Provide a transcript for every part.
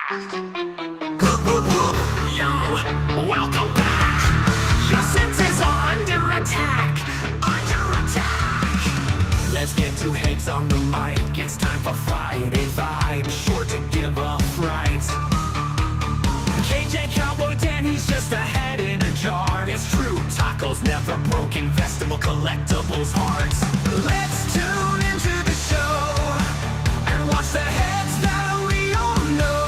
Yo, welcome back. Your senses are under attack. Under attack. Let's get two heads on the mic. It's time for Friday Vibe. Sure to give a fright. KJ Cowboy Dan, he's just a head in a jar. It's true, tacos never broken. Vegetable collectibles hearts. Let's tune into the show and watch the heads that we all know.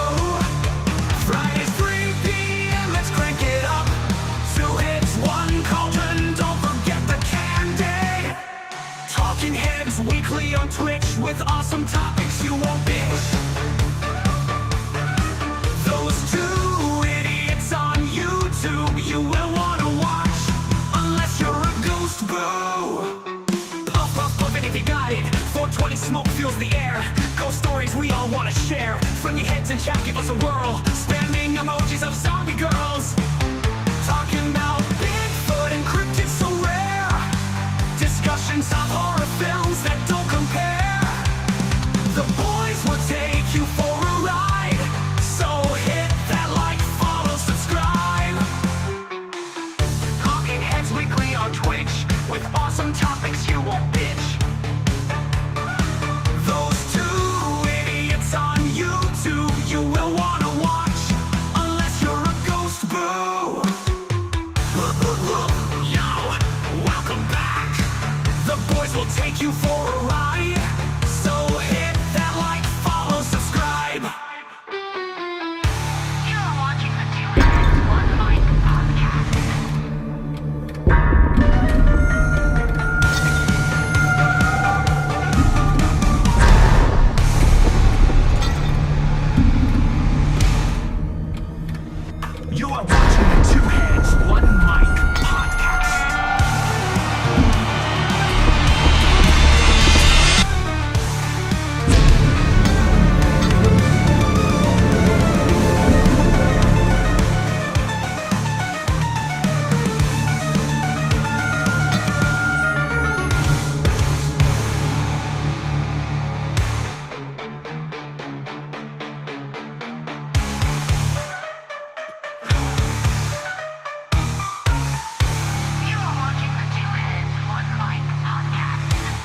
Fridays 3 p.m. Let's crank it up. Two heads, one cauldron. Don't forget the candy. Talking Heads weekly on Twitch with awesome topics you won't miss. Those two idiots on YouTube you will want to watch, unless you're a ghost, boo. Puff, puff, puff, and if you got it, 420 smoke fills the air. Ghost stories we all want to share. From your heads in chat, give us a whirl. Spamming emojis of zombie girls. Talking about Bigfoot and cryptids so rare. Discussions of horror films that don't compare. The boys will take you for a ride. So hit that like, follow, subscribe. Talking Heads weekly on Twitch with awesome topics you won't bitch. Those two idiots on YouTube you will want to watch, unless you're a ghost, boo. Yo, welcome back. The boys will take you for a ride. So hit that like, follow, subscribe. You're watching the Two Heads One Mic podcast. You are watching the Two Heads One Mic podcast. You are watching the Two Heads One Mic podcast.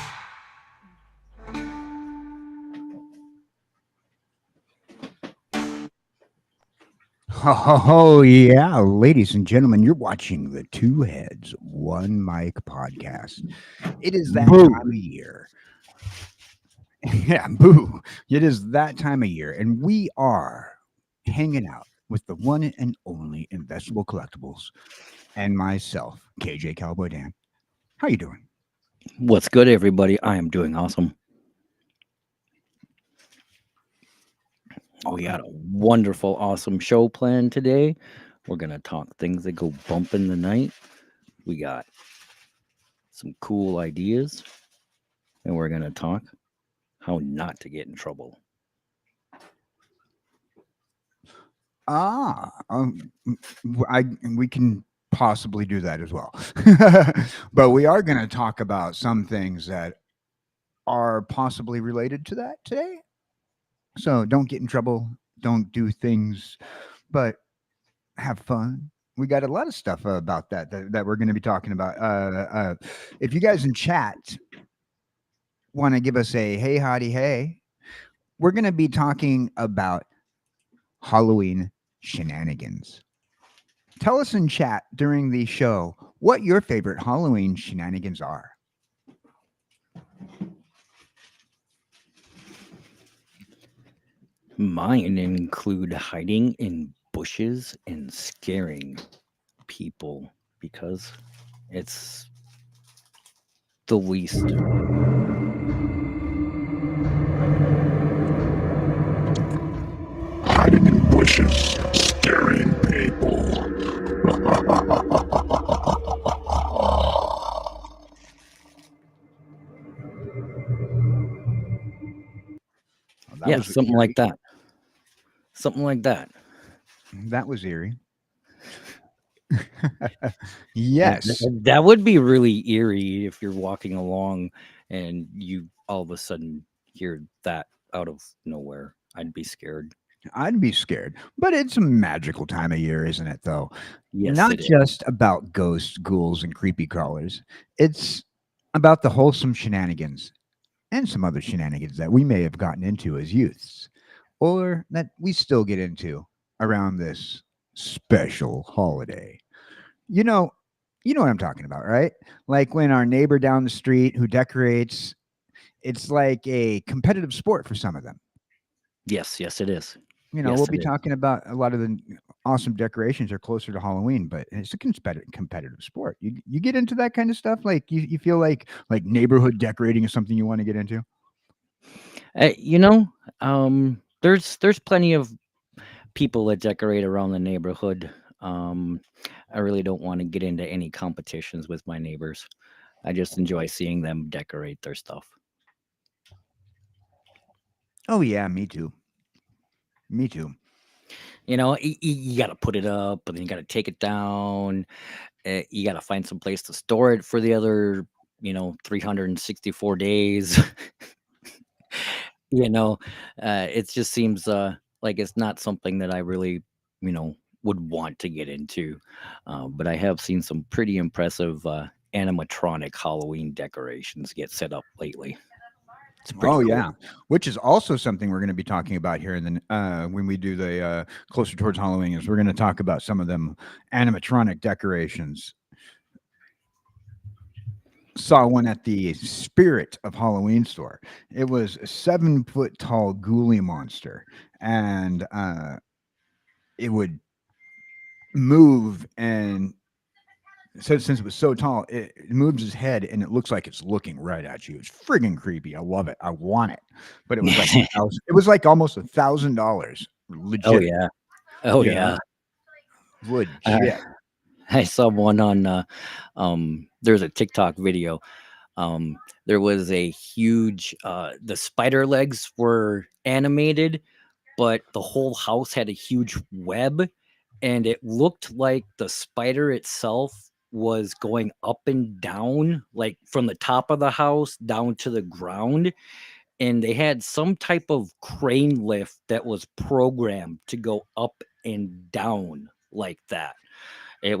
Oh, yeah, ladies and gentlemen, you're watching the Two Heads One Mic podcast. It is that Boo. time of year. Yeah, boo. It is that time of year, and we are hanging out with the one and only Investable Collectibles and myself, KJ Cowboy Dan. How you doing? What's good, everybody? I am doing awesome. We got a wonderful, awesome show planned today. We're going to talk things that go bump in the night. We got some cool ideas, and we're going to talk how not to get in trouble. We can possibly do that as well, but we are going to talk about some things that are possibly related to that today. So don't get in trouble, don't do things, but have fun. We got a lot of stuff about that we're going to be talking about. If you guys in chat want to give us a hey, howdy, hey, we're going to be talking about Halloween shenanigans. Tell us in chat during the show what your favorite Halloween shenanigans are. Mine include hiding in bushes and scaring people because it's the least. Hiding in bushes, scaring people. That Yeah, was something eerie. like that. Something like that. That was eerie. And Yes. that would be really eerie if you're walking along and you all of a sudden hear that out of nowhere. I'd be scared. I'd be scared, but it's a magical time of year, isn't it? Though, Yes, not it is. just about ghosts, ghouls, and creepy crawlers. It's about the wholesome shenanigans and some other shenanigans that we may have gotten into as youths, or that we still get into around this special holiday. You know, you know what I'm talking about, right? Like when our neighbor down the street who decorates, it's like a competitive sport for some of them. Yes, yes, it is. We'll Yes, it be is. talking about a lot of the awesome decorations are closer to Halloween, but it's a competitive sport. You get into that kind of stuff, like you feel like neighborhood decorating is something you want to get into. You know, there's plenty of people that decorate around the neighborhood. Um, I really don't want to get into any competitions with my neighbors. I just enjoy seeing them decorate their stuff. Oh yeah, me too. Me too. You know, you got to put it up, but then you got to take it down. You got to find some place to store it for the other, 364 days. you know, it just seems like it's not something that I really, would want to get into. But I have seen some pretty impressive animatronic Halloween decorations get set up lately. It's pretty Oh cool. yeah, which is also something we're going to be talking about here in the when we do the closer towards Halloween. Is we're going to talk about some of them animatronic decorations. Saw one at the Spirit of Halloween store. It was a 7 foot tall ghoulie monster, and it would move. And so since it was so tall, it moves its head, and it looks like it's looking right at you. It's friggin' creepy. I love it. I want it, but it was like it was like almost $1,000, oh legit. yeah, oh You know, yeah. I, legit. I saw one on. There's a TikTok video. There was a huge. The spider legs were animated, but the whole house had a huge web, and it looked like the spider itself was going up and down, like from the top of the house down to the ground. And they had some type of crane lift that was programmed to go up and down like that. It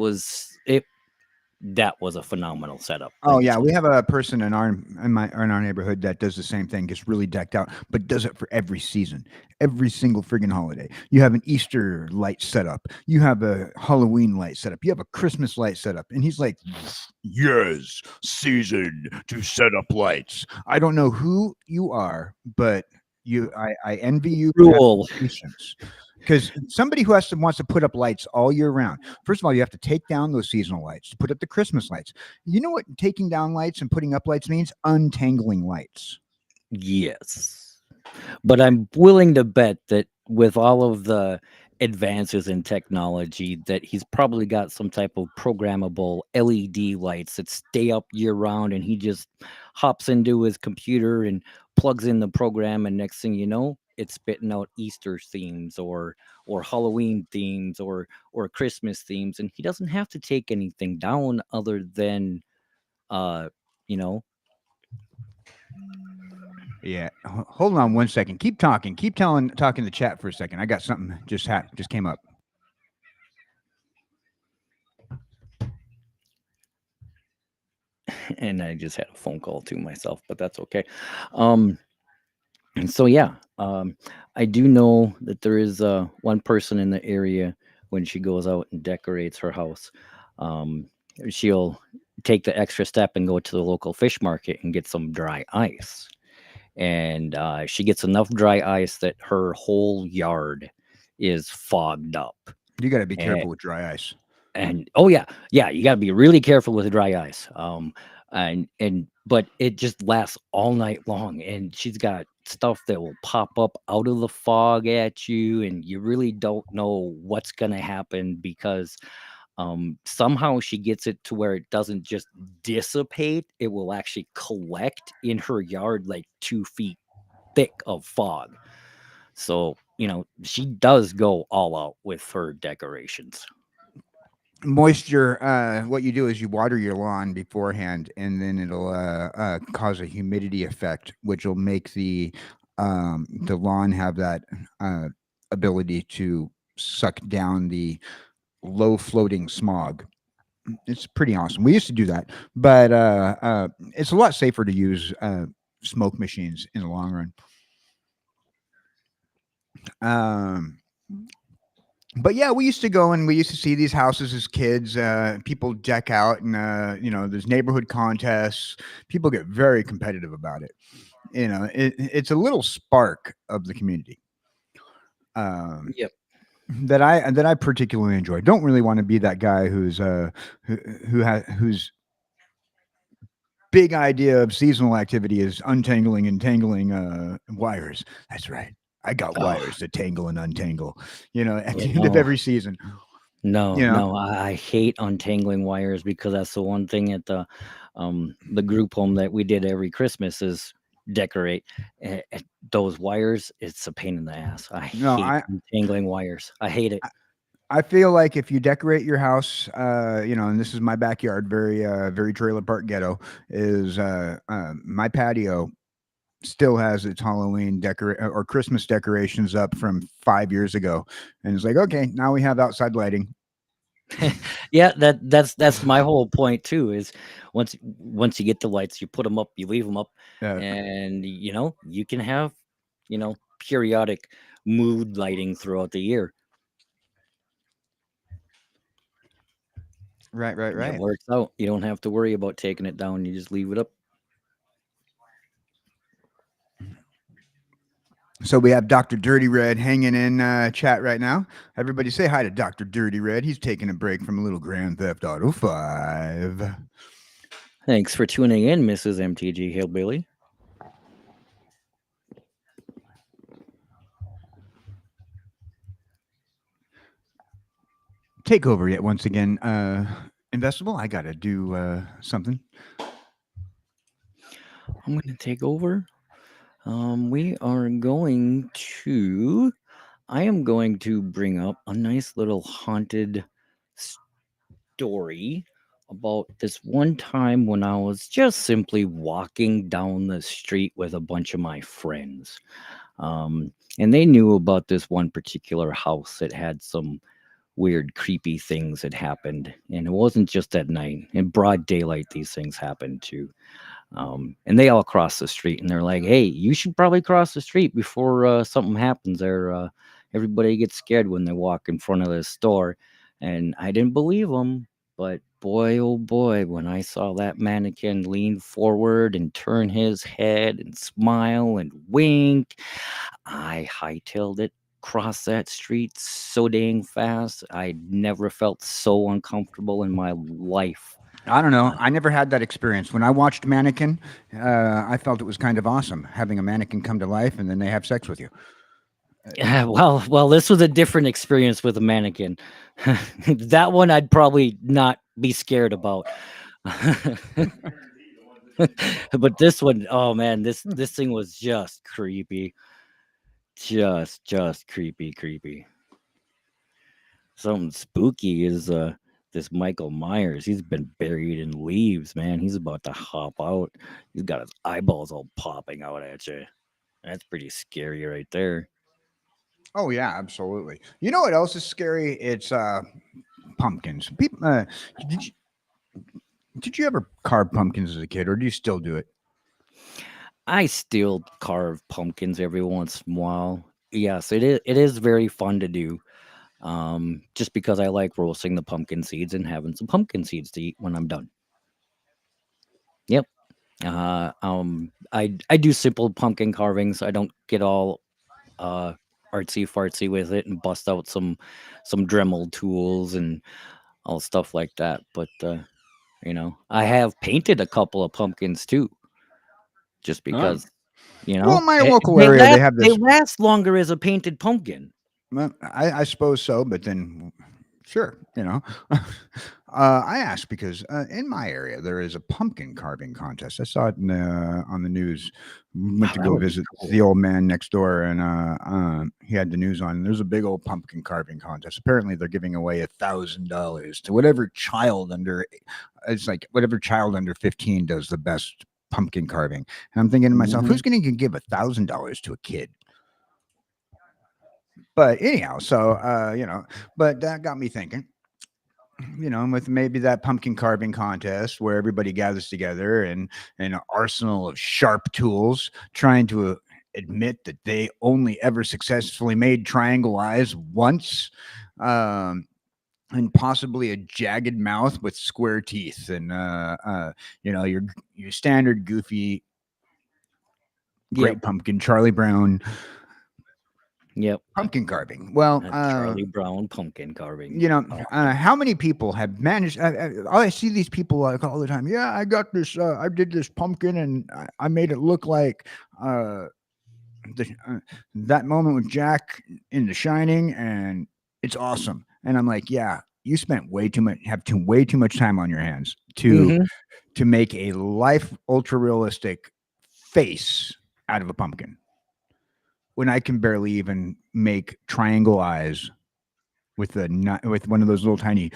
that was a phenomenal setup. Let Oh me yeah, tell we you. have a person in our neighborhood that does the same thing, gets really decked out, but does it for every season, every single friggin' holiday. You have an Easter light setup, you have a Halloween light setup, you have a Christmas light setup, and he's like, "Yes, season to set up lights." I don't know who you are, but I envy you for having Rule. patience. Because somebody who wants to put up lights all year round, first of all, you have to take down those seasonal lights, put up the Christmas lights. You know what taking down lights and putting up lights means? Untangling lights. Yes. But I'm willing to bet that with all of the advances in technology that he's probably got some type of programmable LED lights that stay up year round, and he just hops into his computer and plugs in the program, and next thing you know, it's spitting out Easter themes or Halloween themes or Christmas themes, and he doesn't have to take anything down other than uh you know Yeah. Hold on one second. Keep talking. Keep talking the chat for a second. I got something just came up. and I just had a phone call to myself, but that's okay. Um And so yeah, I do know that there is one person in the area when she goes out and decorates her house. Um, she'll take the extra step and go to the local fish market and get some dry ice. And she gets enough dry ice that her whole yard is fogged up. You got to be And, careful with dry ice. and oh yeah, yeah, you got to be really careful with dry ice. And but it just lasts all night long, and she's got stuff that will pop up out of the fog at you, and you really don't know what's gonna happen because somehow she gets it to where it doesn't just dissipate; it will actually collect in her yard like 2 feet thick of fog. So she does go all out with her decorations. Moisture, what you do is you water your lawn beforehand, and then it'll cause a humidity effect, which will make the lawn have that ability to suck down the low floating smog. It's pretty awesome. We used to do that, but it's a lot safer to use smoke machines in the long run. But yeah, we used to go and we used to see these houses as kids. People deck out, and there's neighborhood contests. People get very competitive about it. It's a little spark of the community. Yep. That I particularly enjoy. Don't really want to be that guy whose big idea of seasonal activity is untangling and tangling wires. That's right. I got Oh, wires to tangle and untangle. At yeah, the end of no, every season. no, You know, no. I hate untangling wires because that's the one thing at the group home that we did every Christmas is decorate. Those wires, it's a pain in the ass. I no, hate untangling wires. I hate it. I feel like if you decorate your house, and this is my backyard, very trailer park ghetto, is my patio still has its Halloween or Christmas decorations up from 5 years ago, and it's like, okay, now we have outside lighting. Yeah, that's my whole point too. Is once you get the lights, you put them up, you leave them up, Uh, and you can have periodic mood lighting throughout the year. right, right, It right. works out. You don't have to worry about taking it down. You just leave it up. So we have Dr. Dirty Red hanging in chat right now. Everybody say hi to Dr. Dirty Red. He's taking a break from a little Grand Theft Auto 5. Thanks for tuning in, Mrs. MTG Hillbilly. Take over yet once again, Investable. I gotta do something. I'm going to take over. We are going to. I am going to bring up a nice little haunted story about this one time when I was just simply walking down the street with a bunch of my friends. And they knew about this one particular house that had some weird, creepy things that happened. And it wasn't just at night. In broad daylight, these things happened too. And they all crossed the street and they're like, hey, you should probably cross the street before something happens there. Everybody gets scared when they walk in front of this store. And I didn't believe them. But boy, oh boy, when I saw that mannequin lean forward and turn his head and smile and wink, I hightailed it across that street so dang fast. I never felt so uncomfortable in my life. I don't know. I never had that experience. When I watched Mannequin, I felt it was kind of awesome having a mannequin come to life and then they have sex with you. Yeah, well, this was a different experience with a mannequin. That one I'd probably not be scared about. But this one, oh man, this thing was just creepy. Just creepy. Something spooky is this Michael Myers. He's been buried in leaves, man. He's about to hop out. He's got his eyeballs all popping out at you. That's pretty scary right there. Oh yeah, absolutely. You know what else is scary? It's pumpkins. People, did you ever carve pumpkins as a kid, or do you still do it? I still carve pumpkins every once in a while. Yes, it is very fun to do. Just because I like roasting the pumpkin seeds and having some pumpkin seeds to eat when I'm done. Yep. I do simple pumpkin carvings. I don't get all artsy fartsy with it and bust out some Dremel tools and all stuff like that. But I have painted a couple of pumpkins too, just because Well, in my they, local they area, last, they have they this. last longer as a painted pumpkin. Well, I suppose so, but then sure, I asked because in my area there is a pumpkin carving contest. I saw it on the news. Went to That go would be visit cool. the old man next door, and he had the news on. And there's a big old pumpkin carving contest. Apparently, they're giving away $1,000 to whatever child under. It's like whatever child under 15 does the best pumpkin carving. And I'm thinking to myself, Mhm. who's going to give $1,000 to a kid? But anyhow, so but that got me thinking. With maybe that pumpkin carving contest where everybody gathers together and an arsenal of sharp tools, trying to admit that they only ever successfully made triangle eyes once. Um, and possibly a jagged mouth with square teeth, and your standard goofy Yep. Great Pumpkin, Charlie Brown Yep. pumpkin carving. Well, Charlie Brown pumpkin carving. how many people have managed? I see these people like all the time. Yeah, I got this. I did this pumpkin, and I made it look like that moment with Jack in The Shining, and it's awesome. And I'm like, yeah, you spent way too much time on your hands Mhm. to make a life ultra realistic face out of a pumpkin when I can barely even make triangle eyes with with one of those little tiny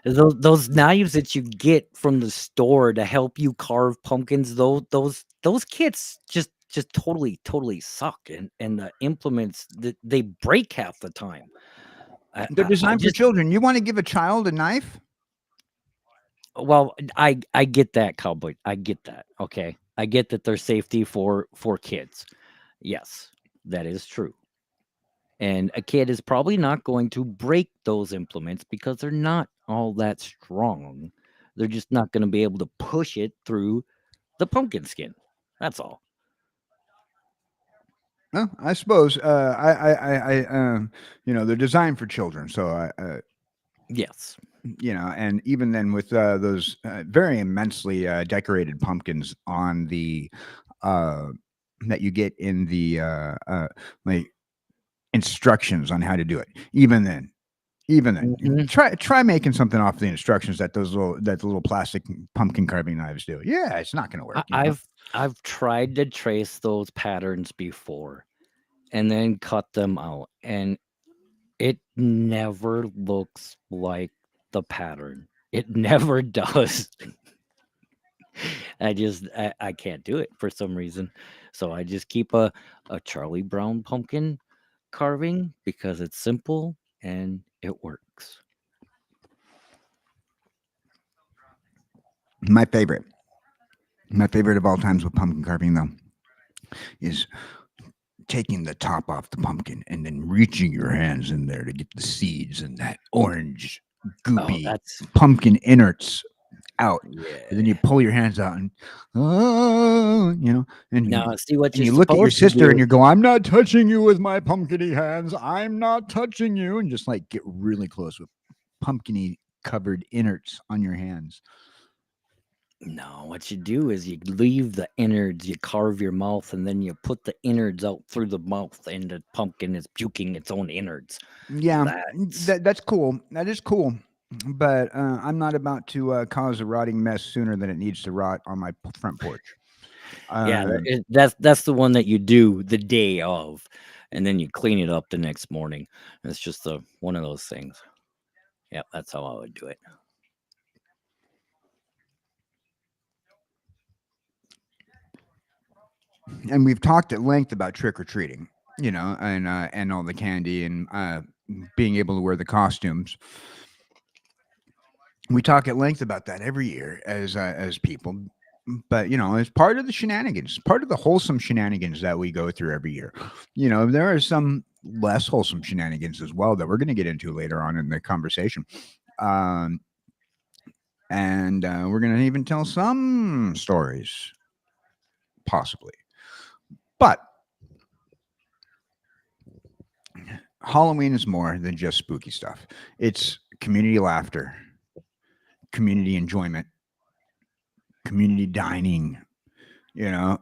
Those knives that you get from the store to help you carve pumpkins, those kits just totally suck, and the implements that they break half the time. they're I designed for just children. You want to give a child a knife? well, I get that, cowboy. I get that. Okay, I get that there's safety for kids. Yes, that is true. And a kid is probably not going to break those implements because they're not all that strong. They're just not going to be able to push it through the pumpkin skin. That's all. Well, I suppose they're designed for children, so Yes. and even then with those very immensely decorated pumpkins on the uh, that you get in the like instructions on how to do it. Even then, Mhm. try making something off the instructions that the little plastic pumpkin carving knives do. Yeah, it's not going to I, work. I've tried to trace those patterns before and then cut them out, and it never looks like the pattern. It never does. I can't do it for some reason. So I just keep a Charlie Brown pumpkin carving because it's simple and it works. My favorite, of all times with pumpkin carving though, is taking the top off the pumpkin and then reaching your hands in there to get the seeds and that orange Oh, goopy that's pumpkin innards out. And then you yeah. pull your hands out and oh, Now see what and you're you look at your supposed to sister and do. you go, I'm not touching you with my pumpkiny hands. I'm not touching you. And just like get really close with pumpkiny covered innards on your hands. No, what you do is you leave the innards, you carve your mouth, and then you put the innards out through the mouth, and the pumpkin is puking its own innards. Yeah, That's that's cool. That is cool. But I'm not about to cause a rotting mess sooner than it needs to rot on my front porch. yeah, Um, that's the one that you do the day of, and then you clean it up the next morning. It's just one of those things. Yeah, that's how I would do it. and we've talked at length about trick or treating, and all the candy and being able to wear the costumes. We talk at length about that every year as people, but it's part of the shenanigans, part of the wholesome shenanigans that we go through every year. There are some less wholesome shenanigans as well that we're going to get into later on in the conversation. Um, and we're going to even tell some stories, possibly. But Halloween is more than just spooky stuff. It's community laughter, community enjoyment, community dining, you know,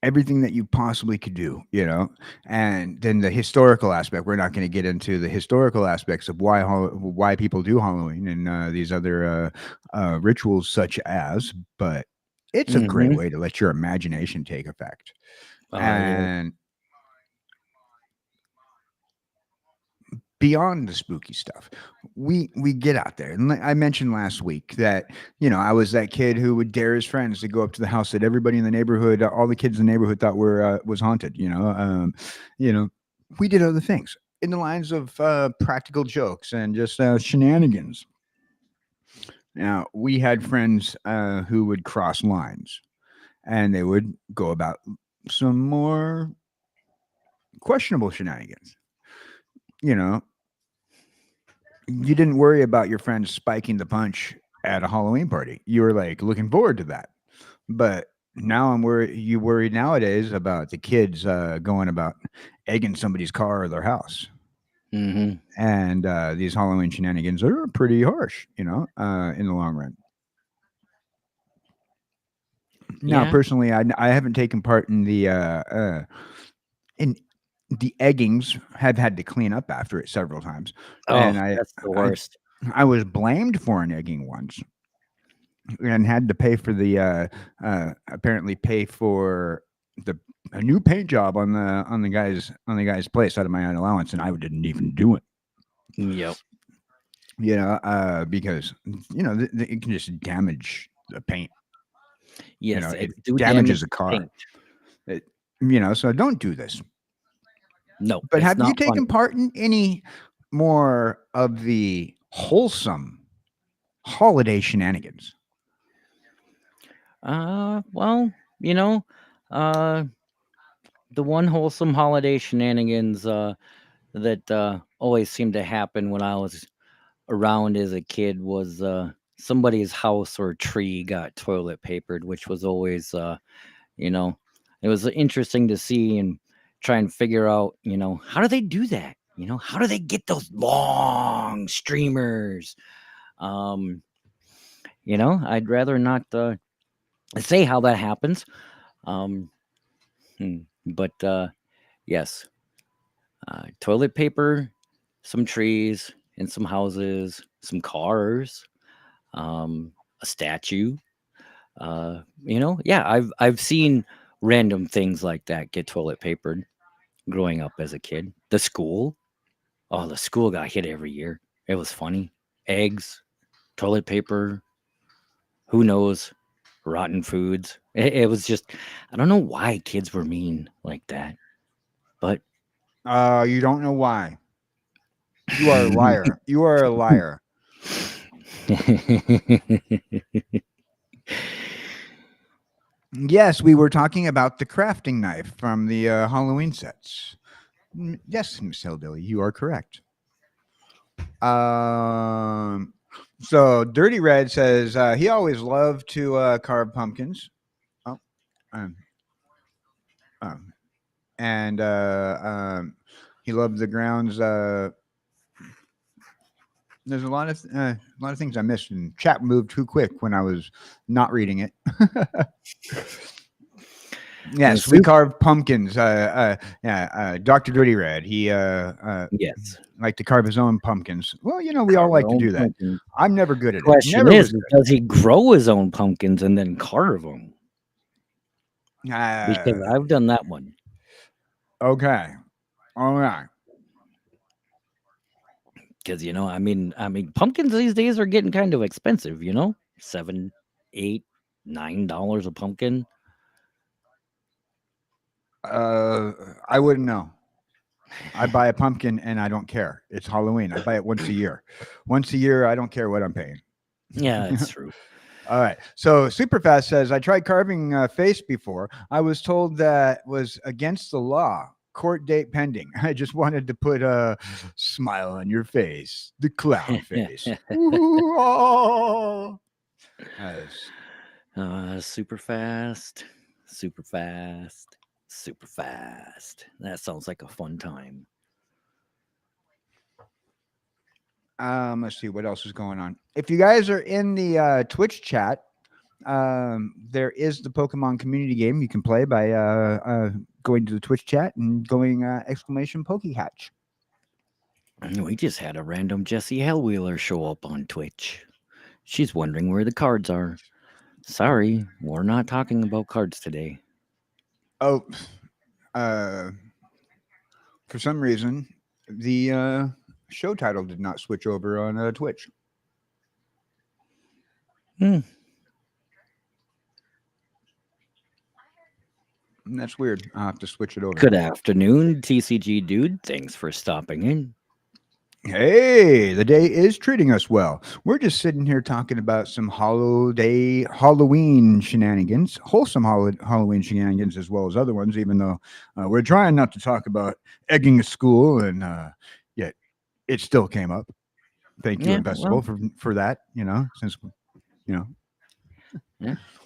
everything that you possibly could do, and then the historical aspect. We're not going to get into the historical aspects of why people do Halloween and these other rituals, such as, but it's a great Hmm. way to let your imagination take effect. Yeah. And beyond the spooky stuff, we get out there. And I mentioned last week that I was that kid who would dare his friends to go up to the house that everybody in the neighborhood, all the kids in the neighborhood thought was haunted. You know, we did other things in the lines of practical jokes and just shenanigans. Now, we had friends who would cross lines and they would go about some more questionable shenanigans. You know, you didn't worry about your friends spiking the punch at a Halloween party. You were like looking forward to that. But now I'm worried. You worry nowadays about the kids going about egging somebody's car or their house. Hmm. And these Halloween shenanigans are pretty harsh, in the long run. Now, Yeah. personally, I haven't taken part in in the eggings. Have had to clean up after it several times, Oh, and that's the I worst. I was blamed for an egging once and had to pay for the apparently pay for the a new paint job on the guy's place out of my own allowance, and I didn't even do it. Yep. Because it can just damage the paint. Yes, It eggs do damage damages a the car. paint. It, so don't do this. No, But it's have you not funny. taken part in any more of the wholesome holiday shenanigans? Well, you know, uh, the one wholesome holiday shenanigans that always seemed to happen when I was around as a kid was somebody's house or tree got toilet papered, which was always, you know, it was interesting to see and try and figure out, how do they do that? How do they get those long streamers? Um, I'd rather not say how that happens. Um, but yes, toilet paper, some trees, and some houses, some cars, a statue. Yeah, I've seen random things like that get toilet papered growing up as a kid. The school got hit every year. It was funny. Eggs, toilet paper, who knows, rotten foods. It was just, I don't know why kids were mean like that, but You don't know why. You are a liar. You are a liar. Yes, we were talking about the crafting knife from the Halloween sets. Yes, Miss Hillbilly, you are correct. So Dirty Red says he always loved to carve pumpkins. Oh, um, um, and he loved the grounds. There's a lot of things I missed, and chat moved too quick when I was not reading it. Yes, we soup. carved pumpkins. Dr. Dirty Red, he Yes. liked to carve his own pumpkins. Well, we all Carve our like to own do that. pumpkin. I'm never good at it. Question Never is, was good. does he grow his own pumpkins and then carve them? Because Uh, I've done that one. okay. All right. Because pumpkins these days are getting kind of expensive. $7, $8, $9 a pumpkin. I wouldn't know. I buy a pumpkin and I don't care. It's Halloween. I buy it once a year. Once a year, I don't care what I'm paying. Yeah, it's true. All right. So Superfast says, I tried carving a face before. I was told that was against the law. Court date pending. I just wanted to put a smile on your face. The clown face. Ooh, oh. Super fast, super fast, super fast. That sounds like a fun time. Let's see what else is going on. If you guys are in the Twitch chat, there is the Pokemon community game you can play by going to the Twitch chat and going !PokeHatch. We just had a random Jessie Hellwheeler show up on Twitch. She's wondering where the cards are. Sorry, we're not talking about cards today. Oh, for some reason, the show title did not switch over on Twitch. That's weird. I'll have to switch it over. Good afternoon, TCG dude. Thanks for stopping in. Hey, the day is treating us well. We're just sitting here talking about some Halloween shenanigans, wholesome Halloween shenanigans as well as other ones, even though we're trying not to talk about egging a school, and yet it still came up. Thank you, Yeah, Investable, well. for that, since,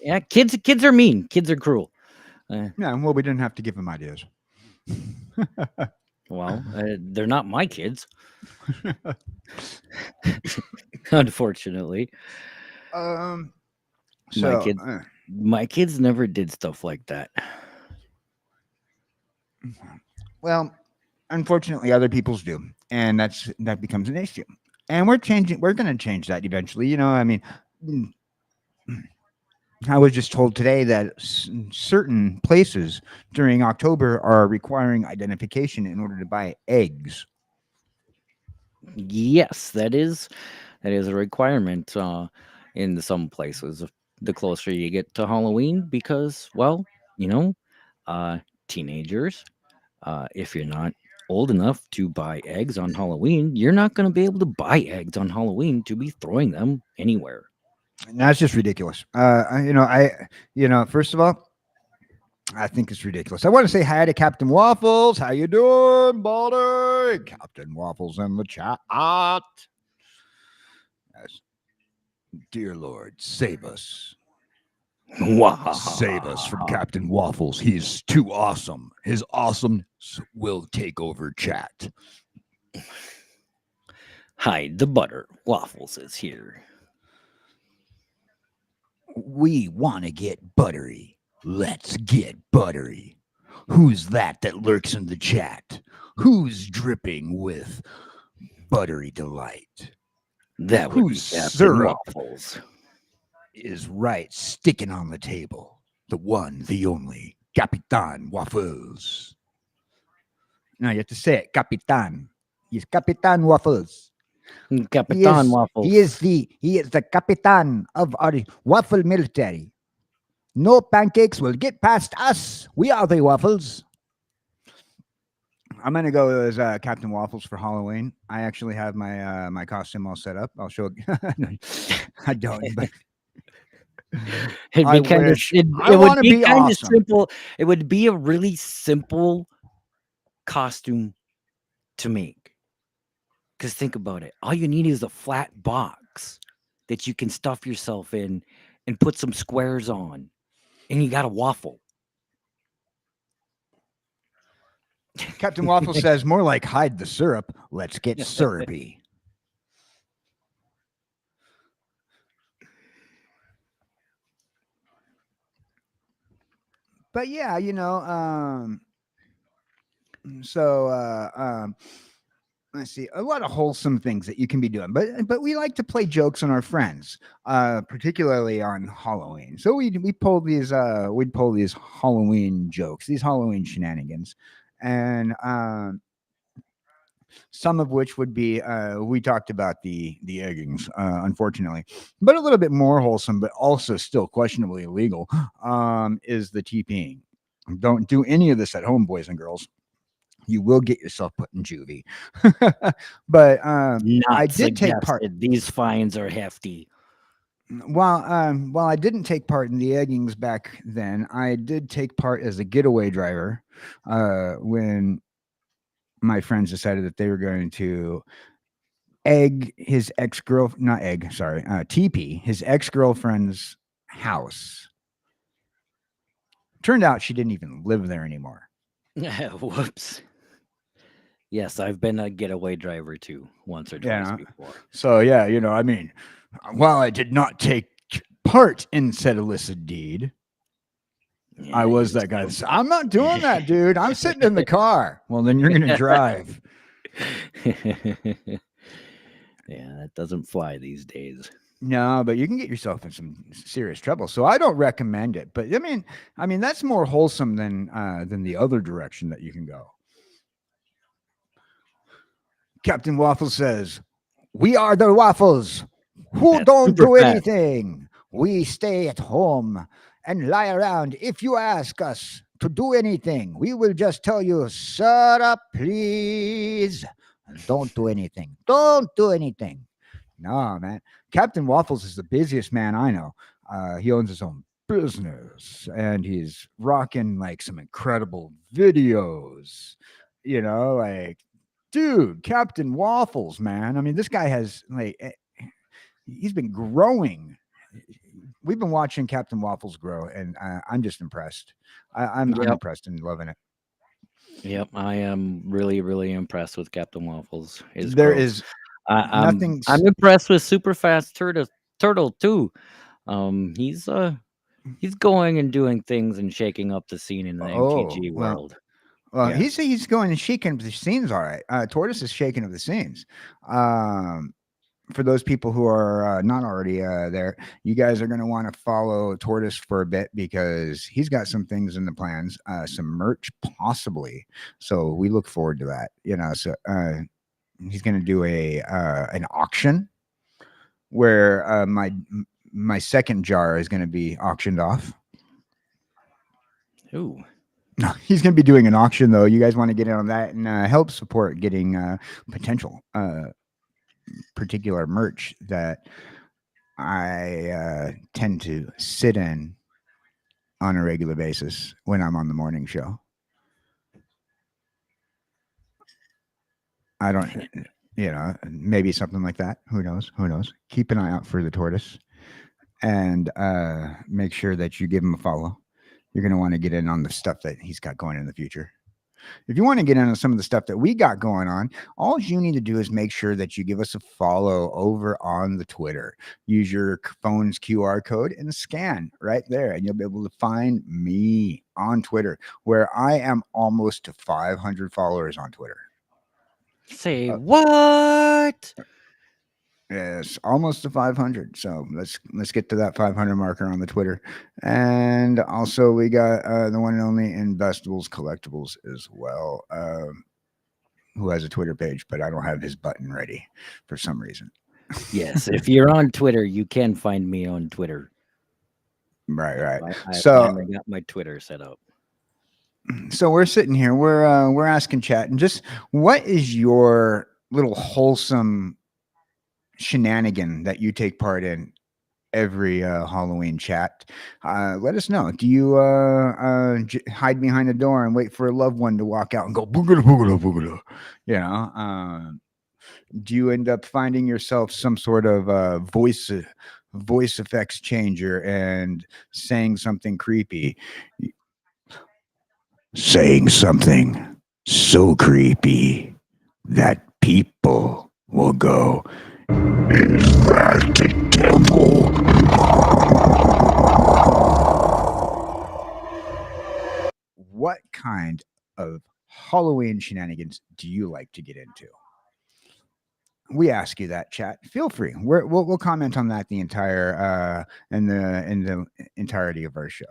Yeah, kids are mean. Kids are cruel. yeah, well, we didn't have to give them ideas. Well, they're not my kids, unfortunately. So, kids- My kids never did stuff like that. well, unfortunately, other people's do, and that becomes an issue. And we're going to change that eventually. I mean, I was just told today that certain places during October are requiring identification in order to buy eggs. Yes, that is a requirement in some places. The closer you get to Halloween, because, well, teenagers, if you're not old enough to buy eggs on Halloween, you're not going to be able to buy eggs on Halloween to be throwing them anywhere. And that's just ridiculous. First of all, I think it's ridiculous. I want to say hi to Captain Waffles. How you doing, buddy? Captain Waffles in the chat. Yes. Dear Lord, save us. Wow. Save us from Captain Waffles. He's too awesome. His awesomeness will take over chat. Hide the butter. Waffles is here. We want to get buttery. Let's get buttery. Who's that lurks in the chat? Who's dripping with buttery delight? That would Whose be Captain syrup Waffles. is right sticking on the table? The one, the only, Capitan Waffles. Now you have to say it, Capitan. He's Capitan Waffles. Capitan Waffles. He is the Capitan of our waffle military. No pancakes will get past us. We are the waffles. I'm gonna go as Captain Waffles for Halloween. I actually have my costume all set up. I'll show it. I don't. But It'd be kind of wish. it I would wanna be be kind of awesome. simple. It would be a really simple costume to make. Because think about it. All you need is a flat box that you can stuff yourself in and put some squares on. And you got a waffle. Captain Waffle says more like hide the syrup. Let's get syrupy. But yeah, let's see, a lot of wholesome things that you can be doing, but we like to play jokes on our friends, particularly on Halloween. So we'd pull these Halloween jokes, these Halloween shenanigans, and some of which would be we talked about the eggings, unfortunately, but a little bit more wholesome, but also still questionably illegal, is the TPing. Don't do any of this at home, boys and girls. You will get yourself put in juvie. But I did take part. These fines are hefty. While I didn't take part in the eggings back then, I did take part as a getaway driver when my friends decided that they were going to egg his TP his ex-girlfriend's house. Turned out she didn't even live there anymore. Whoops. Yes, I've been a getaway driver too, once or twice before. So yeah, I mean, while I did not take part in said illicit deed, Yeah, I was that guy. I'm not doing that, dude. I'm sitting in the car. Well, then you're gonna drive. Yeah, that doesn't fly these days. No, but you can get yourself in some serious trouble. So I don't recommend it. But I mean that's more wholesome than the other direction that you can go. Captain Waffle says, "We are the waffles who That's don't super do fat. anything. We stay at home and lie around if you ask us to do anything. We will just tell you, shut up, please. Don't do anything. Don't do anything. No, man. Captain Waffles is the busiest man I know. He owns his own business and he's rocking like some incredible videos. Like, dude, Captain Waffles, man. I mean, this guy has he's been growing. We've been watching Captain Waffles grow, and I'm just impressed. I'm Yep. impressed and loving it. Yep, I am really, really impressed with Captain Waffles. His There growth. is I'm nothing. impressed with Super Fast Turtle too. He's going and doing things and shaking up the scene in the MTG well, world. Well, Yeah. he's going and shaking up the scenes. All right, Tortoise is shaking up the scenes. For those people who are not already there, you guys are going to want to follow Tortoise for a bit because he's got some things in the plans, some merch possibly. So we look forward to that. So he's going to do an auction where my second jar is going to be auctioned off. Ooh. No, he's going to be doing an auction though. You guys want to get in on that and help support getting potential particular merch that I tend to sit in on a regular basis when I'm on the morning show. I don't, maybe something like that. Who knows? Keep an eye out for the Tortoise and make sure that you give him a follow. You're going to want to get in on the stuff that he's got going in the future. If you want to get into some of the stuff that we got going on, all you need to do is make sure that you give us a follow over on the Twitter. Use your phone's QR code and scan right there, and you'll be able to find me on Twitter, where I am almost to 500 followers on Twitter. Say what? Yes, almost to 500. So let's get to that 500 marker on the Twitter. And also we got the one and only Investables Collectibles as well, who has a Twitter page, but I don't have his button ready for some reason. Yes, if you're on Twitter, you can find me on Twitter. Right. I So- finally got my Twitter set up. So we're sitting here, we're asking chat, and just what is your little wholesome shenanigan that you take part in every Halloween chat? Let us know. Do you hide behind a door and wait for a loved one to walk out and go boogada boogada boogada? Do you end up finding yourself some sort of voice effects changer and saying something creepy? Saying something so creepy that people will go, Is that the devil? what kind of Halloween shenanigans do you like to get into? We ask you that, chat. Feel free. We'll comment on that the entire in the entirety of our show.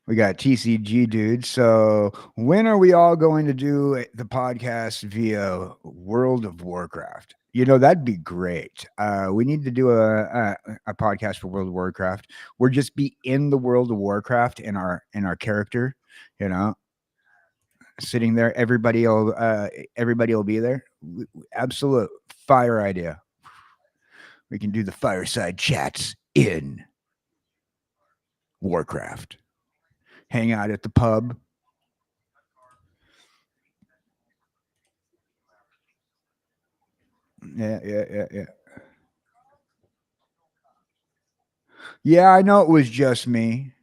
We got TCG dude. So when are we all going to do the podcast via World of Warcraft? That'd be great. We need to do a podcast for World of Warcraft. We'll just be in the World of Warcraft in our character, sitting there. Everybody will be there. Absolute fire idea. We can do the fireside chats in Warcraft. Hang out at the pub. Yeah. Yeah, I know it was just me.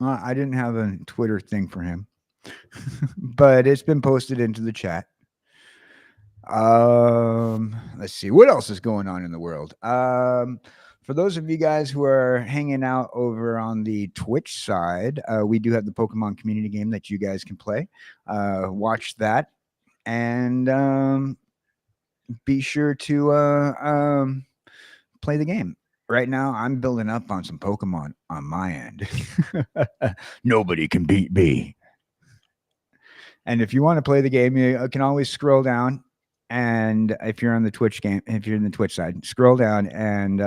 I didn't have a Twitter thing for him, but it's been posted into the chat. Let's see what else is going on in the world. For those of you guys who are hanging out over on the Twitch side, we do have the Pokemon community game that you guys can play. Watch that and be sure to play the game. Right now, I'm building up on some Pokemon on my end. Nobody can beat me. And if you want to play the game, you can always scroll down And if you're on the Twitch game, if you're in the Twitch side, scroll down and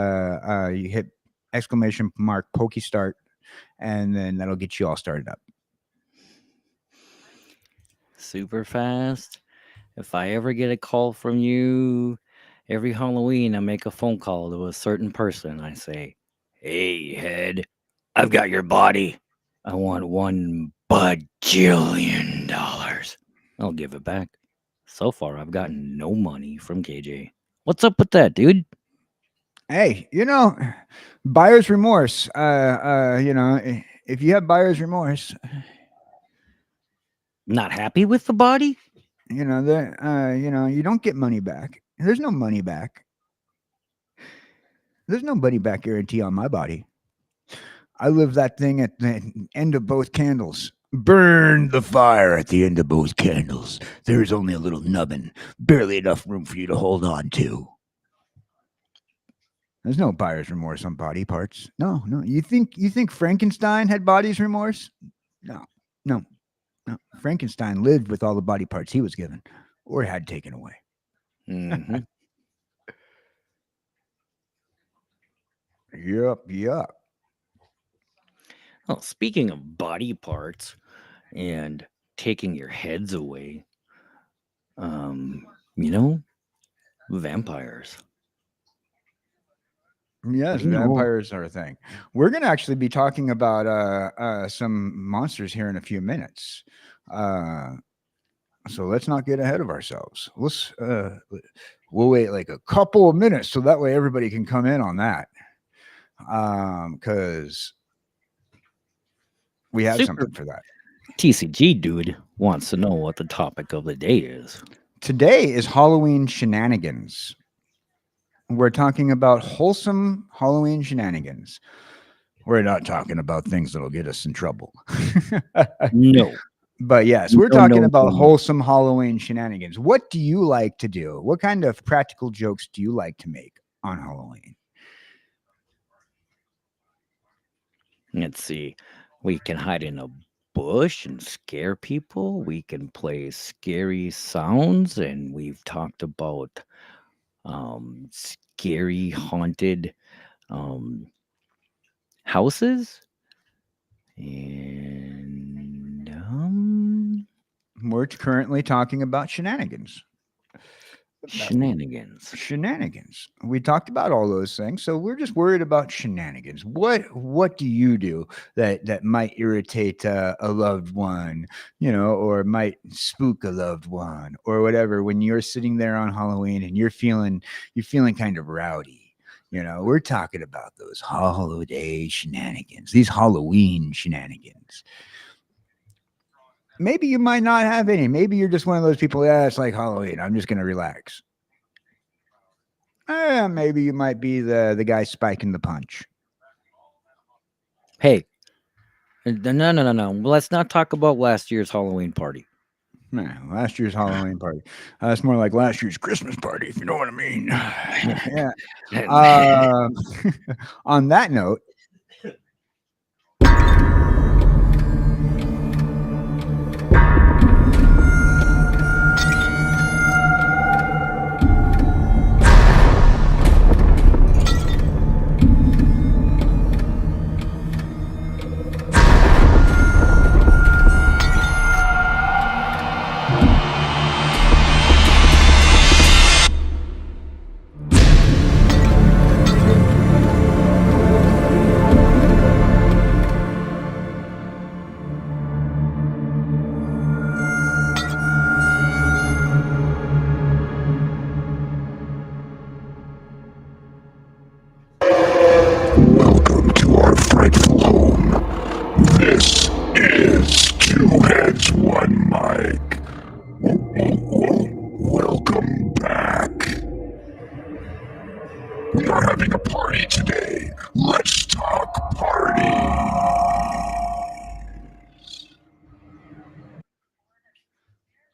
you hit exclamation mark Pokey Start, and then that'll get you all started up. Super fast. If I ever get a call from you every Halloween, I make a phone call to a certain person. I say, "Hey, head, I've got your body. I want $1 bajillion. I'll give it back." So far, I've gotten no money from KJ. What's up with that, dude? Hey, buyer's remorse. If you have buyer's remorse, Not happy with the body? you don't get money back. There's no money back. There's no money back guarantee on my body. I live that thing at the end of both candles. Burn the fire at the end of both candles. There's only a little nubbin, barely enough room for you to hold on to. There's no buyer's remorse on body parts. No. You think Frankenstein had buyer's remorse? No. Frankenstein lived with all the body parts he was given or had taken away. Mm-hmm. Yep. Oh, speaking of body parts and taking your heads away, vampires. Yes, You know. vampires are a thing. We're going to actually be talking about some monsters here in a few minutes. So let's not get ahead of ourselves. We'll wait like a couple of minutes so that way everybody can come in on that. Because we have something for that. TCG dude wants to know what the topic of the day is. Today is Halloween shenanigans. We're talking about wholesome Halloween shenanigans. We're not talking about things that'll get us in trouble. No. But yes, we're No, talking no, about no. wholesome Halloween shenanigans. What do you like to do? What kind of practical jokes do you like to make on Halloween? Let's see. We can hide in a bush and scare people. We can play scary sounds, and we've talked about scary haunted houses. And We're currently talking about shenanigans. shenanigans. We talked about all those things, so we're just worried about shenanigans. What do you do that might irritate a loved one, or might spook a loved one, or whatever? When you're sitting there on Halloween and you're feeling kind of rowdy, we're talking about those holiday shenanigans, these Halloween shenanigans. Maybe you might not have any. Maybe you're just one of those people. Yeah, it's like Halloween. I'm just going to relax. Maybe you might be the guy spiking the punch. Hey, no. Let's not talk about last year's Halloween party. No, last year's Halloween party. That's more like last year's Christmas party, if you know what I mean. Yeah. On that note,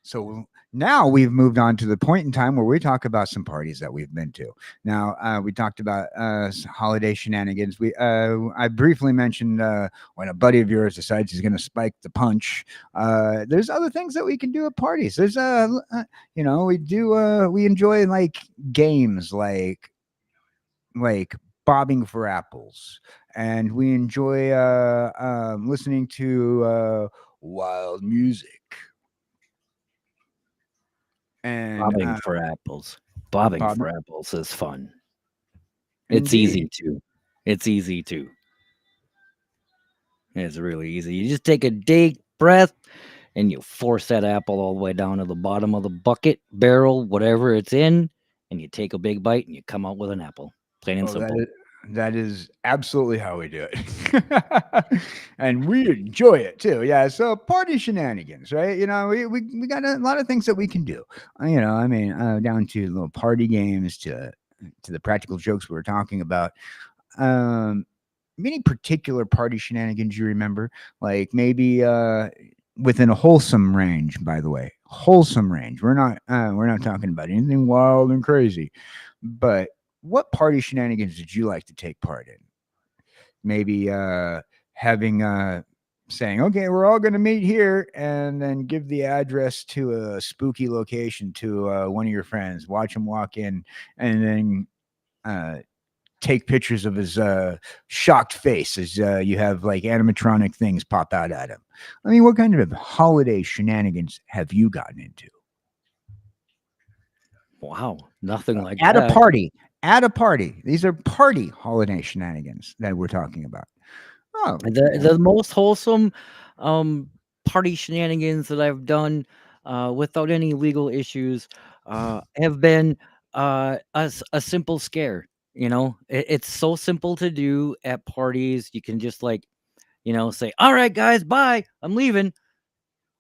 So now we've moved on to the point in time where we talk about some parties that we've been to. Now we talked about holiday shenanigans. I briefly mentioned when a buddy of yours decides he's going to spike the punch. There's other things that we can do at parties. There's we enjoy like games like bobbing for apples, and we enjoy listening to wild music. And Bobbing for apples. Bobbing bob- for apples is fun. It's easy too. It's easy too. It's really easy. You just take a deep breath and you force that apple all the way down to the bottom of the bucket, barrel, whatever it's in, and you take a big bite and you come out with an apple. Plain and Oh, simple. that is absolutely how we do it. And we enjoy it too. Yeah. So party shenanigans, right? We got a lot of things that we can do. Down to little party games to the practical jokes we were talking about. Any particular party shenanigans you remember? Like maybe within a wholesome range, by the way. Wholesome range. We're not talking about anything wild and crazy. But what party shenanigans did you like to take part in? Maybe having saying, okay, we're all going to meet here, and then give the address to a spooky location to one of your friends, watch him walk in, and then take pictures of his shocked face as you have like animatronic things pop out at him. I mean, what kind of holiday shenanigans have you gotten into? Wow, nothing like At that. a party. At a party. These are party holiday shenanigans that we're talking about. Oh, The most wholesome party shenanigans that I've done without any legal issues have been a simple scare. It's so simple to do at parties. You can just say, all right, guys, bye, I'm leaving.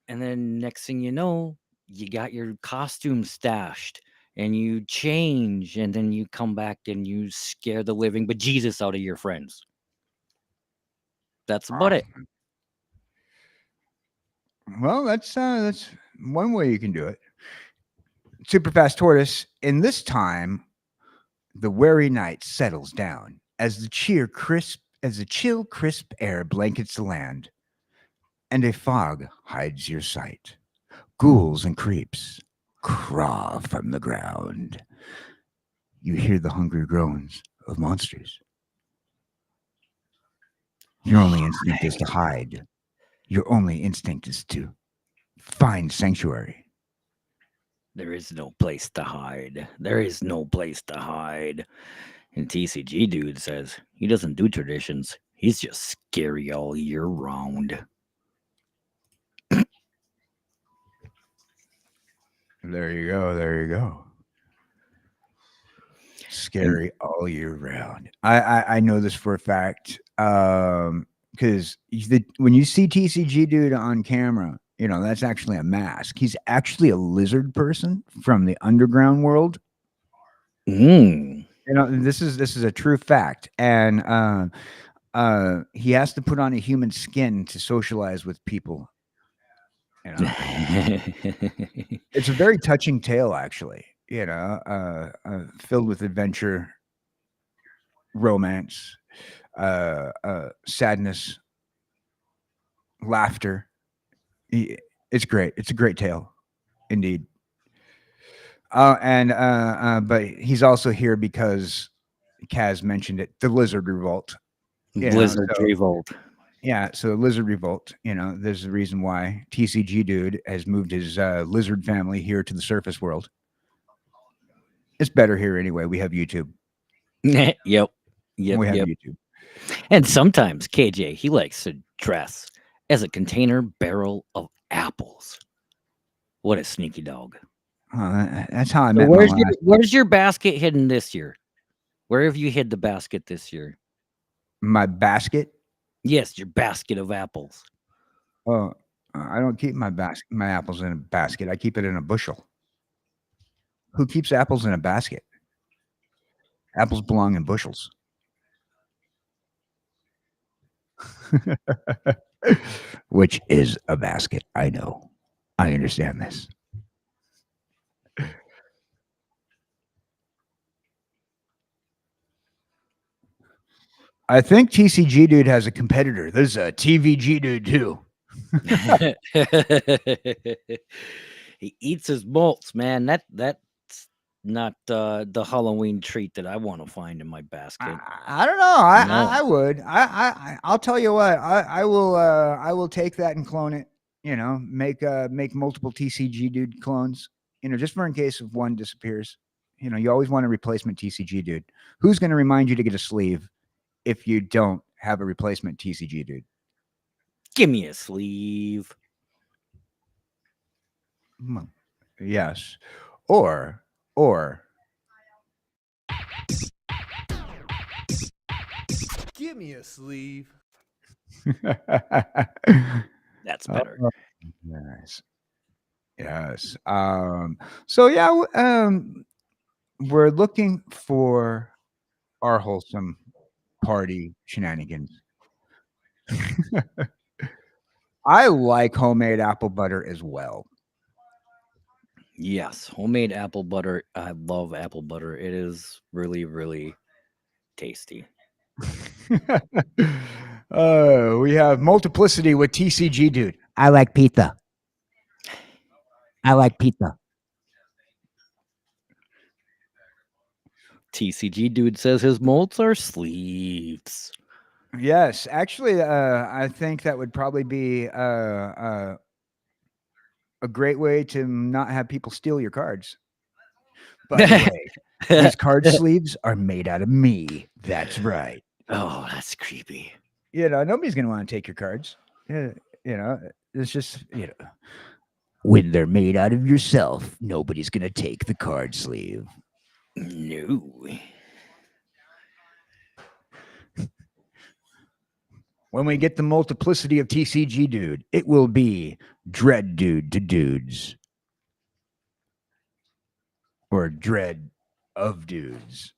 And then next thing you know, you got your costume stashed and you change, and then you come back and you scare the living bejesus out of your friends. That's about it. well, that's one way you can do it. Super fast tortoise. In this time, the weary night settles down as the chill, crisp air blankets the land, and a fog hides your sight. Ghouls and creeps crawl from the ground. You hear the hungry groans of monsters. Your only instinct is to hide. Your only instinct is to find sanctuary. There is no place to hide. There is no place to hide. And TCG dude says he doesn't do traditions. He's just scary all year round. There you go. There you go. Scary all year round. I know this for a fact. Because when you see TCG dude on camera, that's actually a mask. He's actually a lizard person from the underground world. This is a true fact, and he has to put on a human skin to socialize with people. It's a very touching tale, actually. Filled with adventure, romance, sadness, laughter. It's great. It's a great tale, indeed. But he's also here because Kaz mentioned it. The Lizard Revolt. Blizzard Revolt. Yeah, so Lizard Revolt. There's a reason why TCG dude has moved his lizard family here to the surface world. It's better here anyway. We have YouTube. Yep. We have YouTube. And sometimes KJ, he likes to dress as a container barrel of apples. What a sneaky dog. That's how I met. Where's your basket hidden this year? Where have you hid the basket this year? My basket? Yes, your basket of apples. Oh, I don't keep my apples in a basket. I keep it in a bushel. Who keeps apples in a basket? Apples belong in bushels. Which is a basket. I know. I understand this. I think TCG dude has a competitor. There's a TVG dude too. He eats his malts, man. That's not the Halloween treat that I want to find in my basket. I don't know. I, No. I I would. I'll tell you what. I will take that and clone it. You know, make multiple TCG dude clones. You know, just for in case if one disappears. You know, you always want a replacement TCG dude. Who's going to remind you to get a sleeve if you don't have a replacement TCG dude? Give me a sleeve. Yes, or Give me a sleeve. That's better. Yes. Yes. So yeah, we're looking for our wholesome party shenanigans. I like homemade apple butter as well. Yes, homemade apple butter. I love apple butter. It is really, really tasty. We have multiplicity with TCG dude. I like pizza. I like pizza. TCG dude says his molds are sleeves. Yes, actually, I think that would probably be a great way to not have people steal your cards. By the way, these card sleeves are made out of me. That's right. Oh, that's creepy. You know, nobody's going to want to take your cards. You know, it's just, you know, when they're made out of yourself, nobody's going to take the card sleeve. No. When we get the multiplicity of TCG dude, it will be Dread dude to dudes. Or Dread of dudes.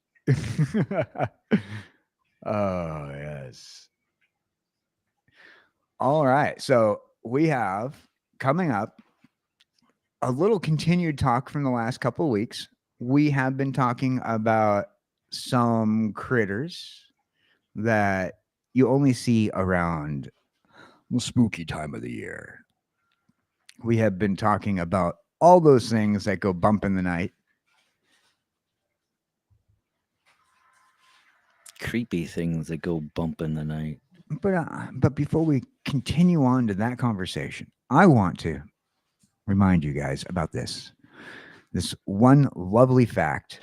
Oh, yes. All right. So we have coming up a little continued talk from the last couple of weeks. We have been talking about some critters that you only see around the spooky time of the year. We have been talking about all those things that go bump in the night. Creepy things that go bump in the night. But before we continue on to that conversation, I want to remind you guys about this one lovely fact.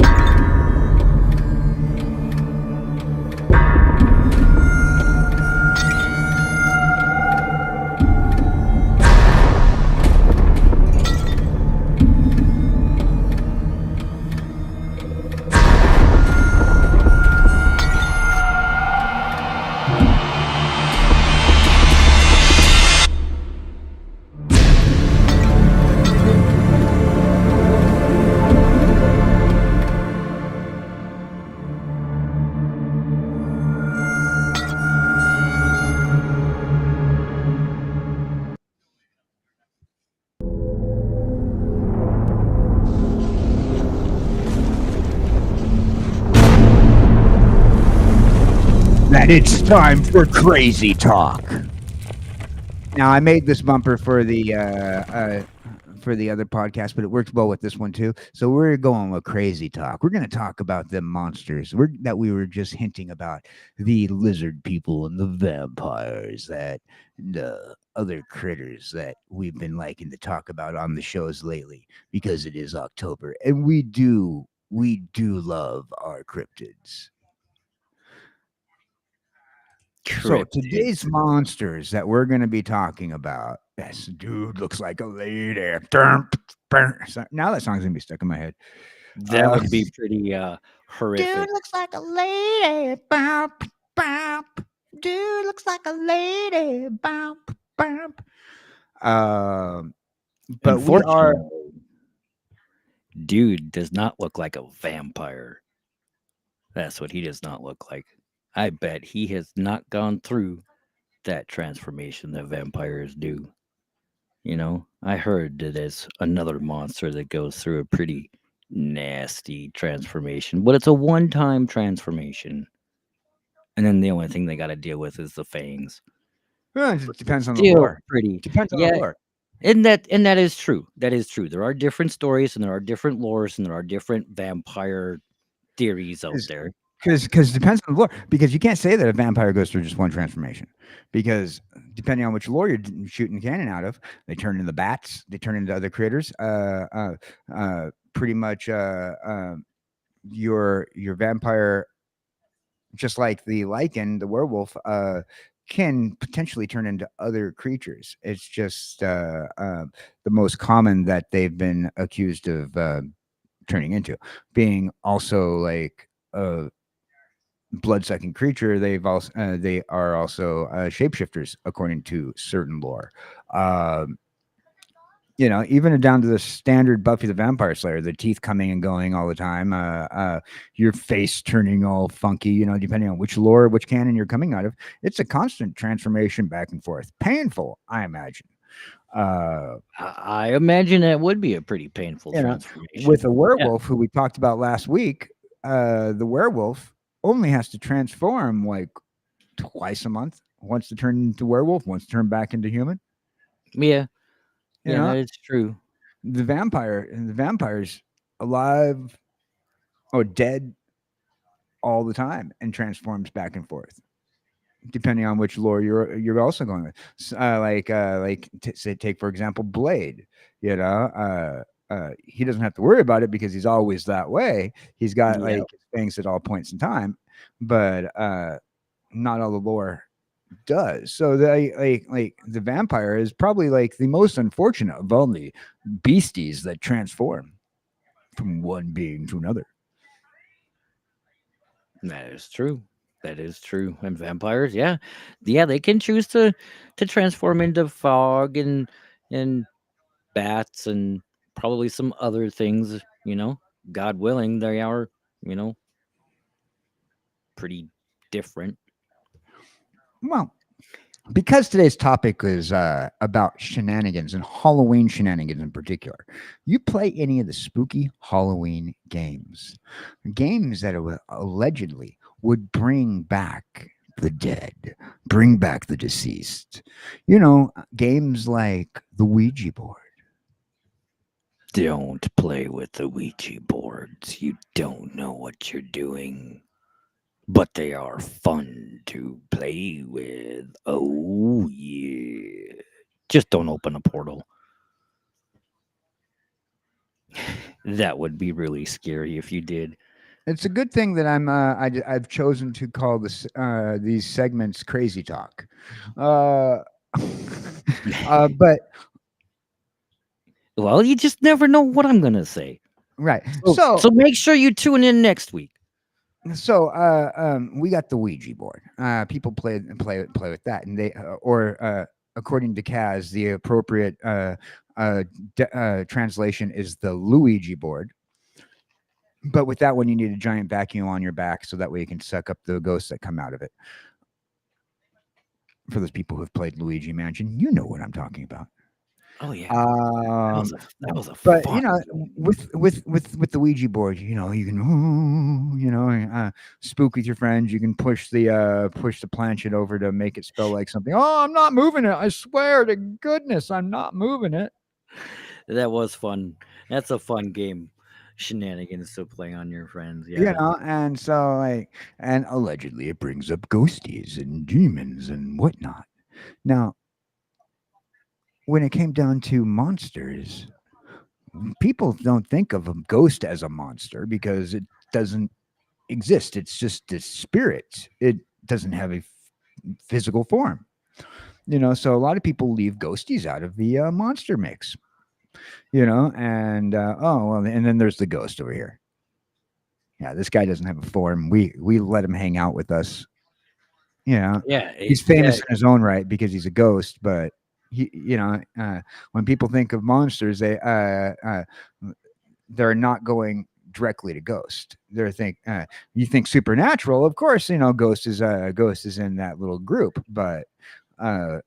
That it's time for crazy talk. Now I made this bumper for the other podcast, but it works well with this one too. So we're going with crazy talk. We're going to talk about the monsters that we were just hinting about, the lizard people and the vampires, that the other critters that we've been liking to talk about on the shows lately, because it is October and we do love our cryptids. So today's monsters that we're going to be talking about, this dude looks like a lady. So now that song's going to be stuck in my head. That would be pretty horrific. Dude looks like a lady. Bump, bump. Dude looks like a lady. Bump, bump. But we are. Dude does not look like a vampire. That's what he does not look like. I bet he has not gone through that transformation that vampires do. You know, I heard that there's another monster that goes through a pretty nasty transformation, but it's a one-time transformation. And then the only thing they got to deal with is the fangs. Well, it depends on the Still lore. pretty. Depends on Yeah, the lore. and that is true. That is true. There are different stories and there are different lores and there are different vampire theories out Is- there. Because it depends on the lore. Because you can't say that a vampire goes through just one transformation. Because depending on which lore you're shooting cannon out of, they turn into bats, they turn into other critters. Pretty much, your vampire, just like the lichen, the werewolf, can potentially turn into other creatures. It's just the most common that they've been accused of turning into, being also like a blood-sucking creature. They are also shapeshifters according to certain lore. Um, even down to the standard Buffy the Vampire Slayer, the teeth coming and going all the time, your face turning all funky, depending on which lore, which canon you're coming out of. It's a constant transformation back and forth. Painful, I imagine. I imagine that would be a pretty painful You know, transformation. with a werewolf who we talked about last week, the werewolf only has to transform like twice a month, once to turn into werewolf, once to turn back into human. Yeah, You yeah, know, that is true. the vampire's alive or dead all the time and transforms back and forth, depending on which lore you're also going with. Say, take for example Blade. He doesn't have to worry about it because he's always that way. He's got Yep. like things at all points in time, but not all the lore does. So like the vampire is probably like the most unfortunate of all the beasties that transform from one being to another. That is true. That is true. And vampires, yeah, they can choose to transform into fog and bats and probably some other things. God willing, they are you know pretty different. Well, because today's topic is about shenanigans and Halloween shenanigans in particular, you play any of the spooky Halloween games that allegedly would bring back the dead, bring back the deceased. Games like the Ouija board. Don't play with the Ouija boards. You don't know what you're doing. But they are fun to play with. Oh, yeah. Just don't open a portal. That would be really scary if you did. It's a good thing that I've chosen to call these segments Crazy Talk. But Well, you just never know what I'm going to say. right. So make sure you tune in next week. We got the Ouija board. People play with that, and they according to Kaz, the appropriate translation is the Luigi board. But with that one, you need a giant vacuum on your back so that way you can suck up the ghosts that come out of it. For those people who have played Luigi Mansion, you know what I'm talking about. Oh yeah, that was a but fun with the Ouija board, you can spook with your friends. You can push the planchette over to make it spell like something. Oh, I'm not moving it. I swear to goodness, I'm not moving it. That was fun. That's a fun game. Shenanigans to play on your friends. Yeah. And so and allegedly it brings up ghosties and demons and whatnot. Now, when it came down to monsters, people don't think of a ghost as a monster because it doesn't exist. It's just a spirit. It doesn't have a physical form. So a lot of people leave ghosties out of the monster mix. And and then there's the ghost over here. Yeah, this guy doesn't have a form. We let him hang out with us. Yeah. He's famous in his own right because he's a ghost, but when people think of monsters, they're not going directly to ghost. You think supernatural, of course. Ghost is in that little group, but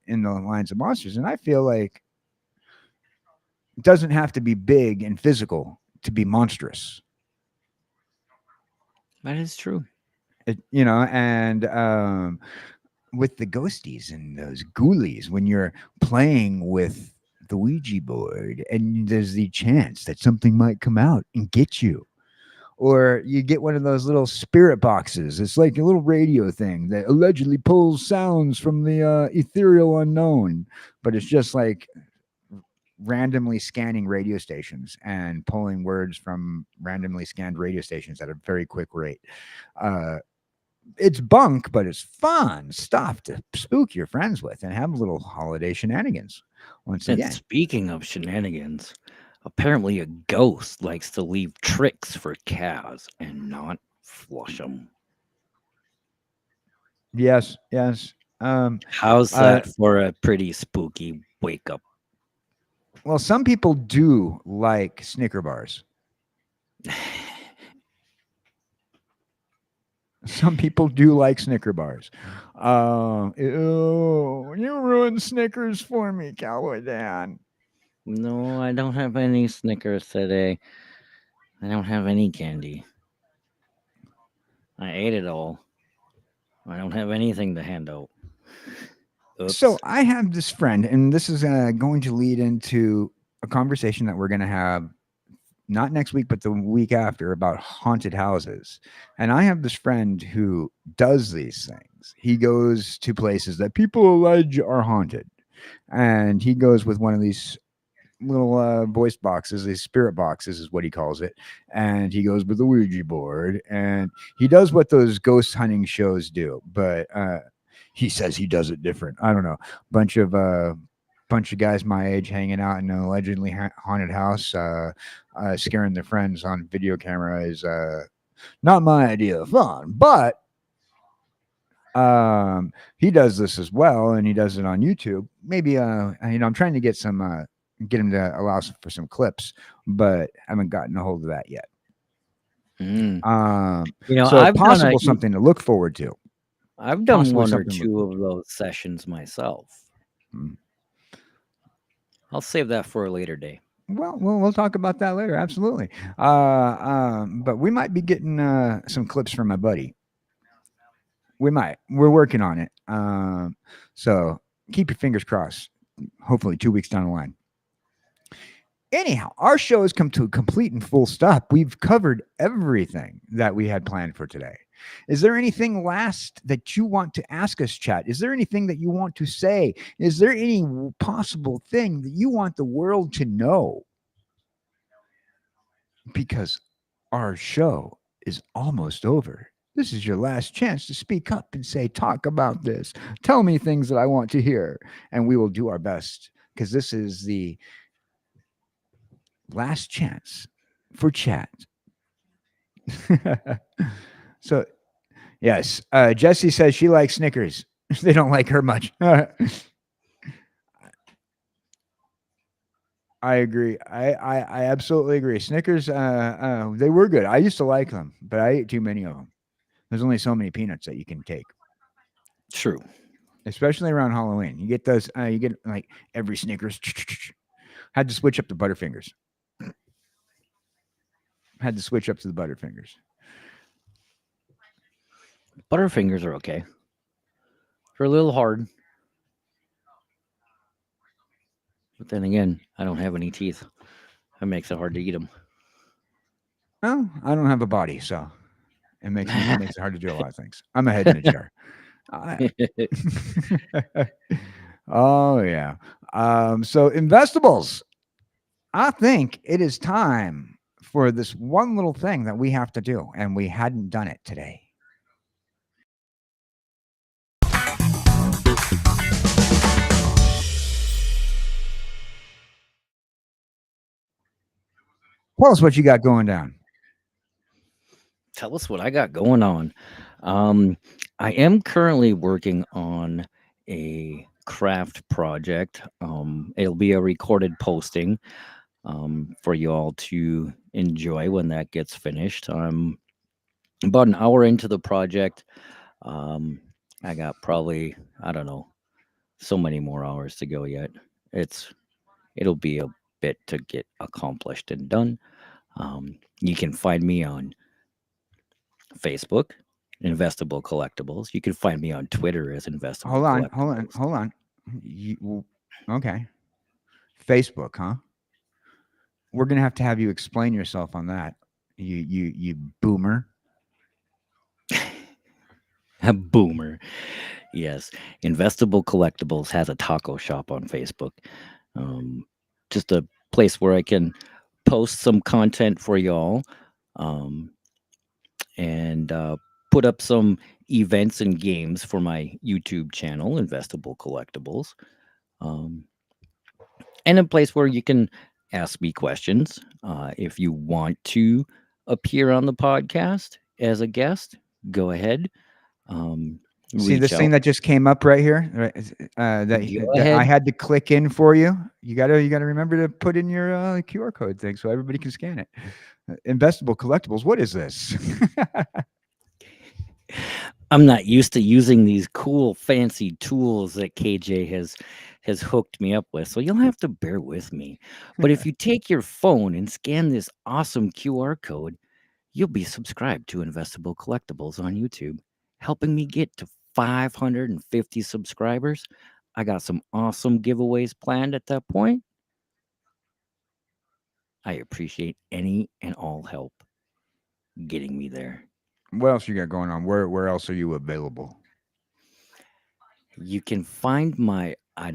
in the lines of monsters, and I feel like it doesn't have to be big and physical to be monstrous. That is true. And with the ghosties and those ghoulies, when you're playing with the Ouija board and there's the chance that something might come out and get you. Or you get one of those little spirit boxes. It's like a little radio thing that allegedly pulls sounds from the ethereal unknown, but it's just like randomly scanning radio stations and pulling words from randomly scanned radio stations at a very quick rate. It's bunk, but it's fun stuff to spook your friends with and have a little holiday shenanigans. Once And again, speaking of shenanigans, apparently a ghost likes to leave tricks for cows and not flush them. yes. How's Uh, that for a pretty spooky wake up? well, some people do like Snicker bars. Some people do like Snicker bars. Ew, you ruined Snickers for me, Cowboy Dan. No, I don't have any Snickers today. I don't have any candy. I ate it all. I don't have anything to hand out. Oops. So I have this friend, and this is going to lead into a conversation that we're going to have not next week, but the week after about haunted houses. And I have this friend who does these things. He goes to places that people allege are haunted, and he goes with one of these little voice boxes, these spirit boxes is what he calls it, and he goes with the Ouija board, and he does what those ghost hunting shows do, but he says he does it different. I don't know. Bunch of guys my age hanging out in an allegedly haunted house, scaring their friends on video camera is not my idea of fun. But he does this as well, and he does it on YouTube. Maybe I'm trying to get some get him to allow for some clips, but haven't gotten a hold of that yet. Mm. So I've possible something to look forward to. I've done possibly one or something to two look of those sessions myself. Mm. I'll save that for a later day. Well, we'll talk about that later. Absolutely. But we might be getting some clips from my buddy. We might. We're working on it. So keep your fingers crossed. Hopefully 2 weeks down the line. Anyhow, our show has come to a complete and full stop. We've covered everything that we had planned for today. Is there anything last that you want to ask us, chat? Is there anything that you want to say? Is there any possible thing that you want the world to know? Because our show is almost over. This is your last chance to speak up and say, talk about this. Tell me things that I want to hear. And we will do our best, because this is the last chance for chat. So, yes, Jessie says she likes Snickers. They don't like her much. I agree. I absolutely agree. Snickers, they were good. I used to like them, but I ate too many of them. There's only so many peanuts that you can take. True. Especially around Halloween. You get those, you get like every Snickers. Had to switch up the Butterfingers. Had to switch up to the Butterfingers. Butterfingers are okay. They're a little hard. But then again, I don't have any teeth. That makes it hard to eat them. Well, I don't have a body, so it makes it hard to do a lot of things. I'm a head in a jar. Oh yeah. So Investables, I think it is time for this one little thing that we have to do, and we hadn't done it today. Tell us what you got going down. Tell us what I got going on. I am currently working on a craft project. It'll be a recorded posting for you all to enjoy when that gets finished. I'm about an hour into the project. I got probably, I don't know, so many more hours to go yet. It'll be a bit to get accomplished and done. You can find me on Facebook Investable Collectibles. You can find me on Twitter as Investable Hold on, Collectibles. hold on. Okay. Facebook, huh? We're gonna have to have you explain yourself on that. You boomer. A boomer. Yes. Investable Collectibles has a taco shop on Facebook. Just a place where I can post some content for y'all. And put up some events and games for my YouTube channel, Investable Collectibles, and a place where you can ask me questions. If you want to appear on the podcast as a guest, go ahead. See this Reach thing out. that just came up right here, right? Go That I ahead. had to click in for you. You gotta remember to put in your QR code thing so everybody can scan it. Investable Collectibles. What is this? I'm not used to using these cool, fancy tools that KJ has hooked me up with, so you'll have to bear with me. But if you take your phone and scan this awesome QR code, you'll be subscribed to Investable Collectibles on YouTube, helping me get to 550 subscribers. I got some awesome giveaways planned at that point. I appreciate any and all help getting me there. What else you got going on? Where else are you available? You can find my I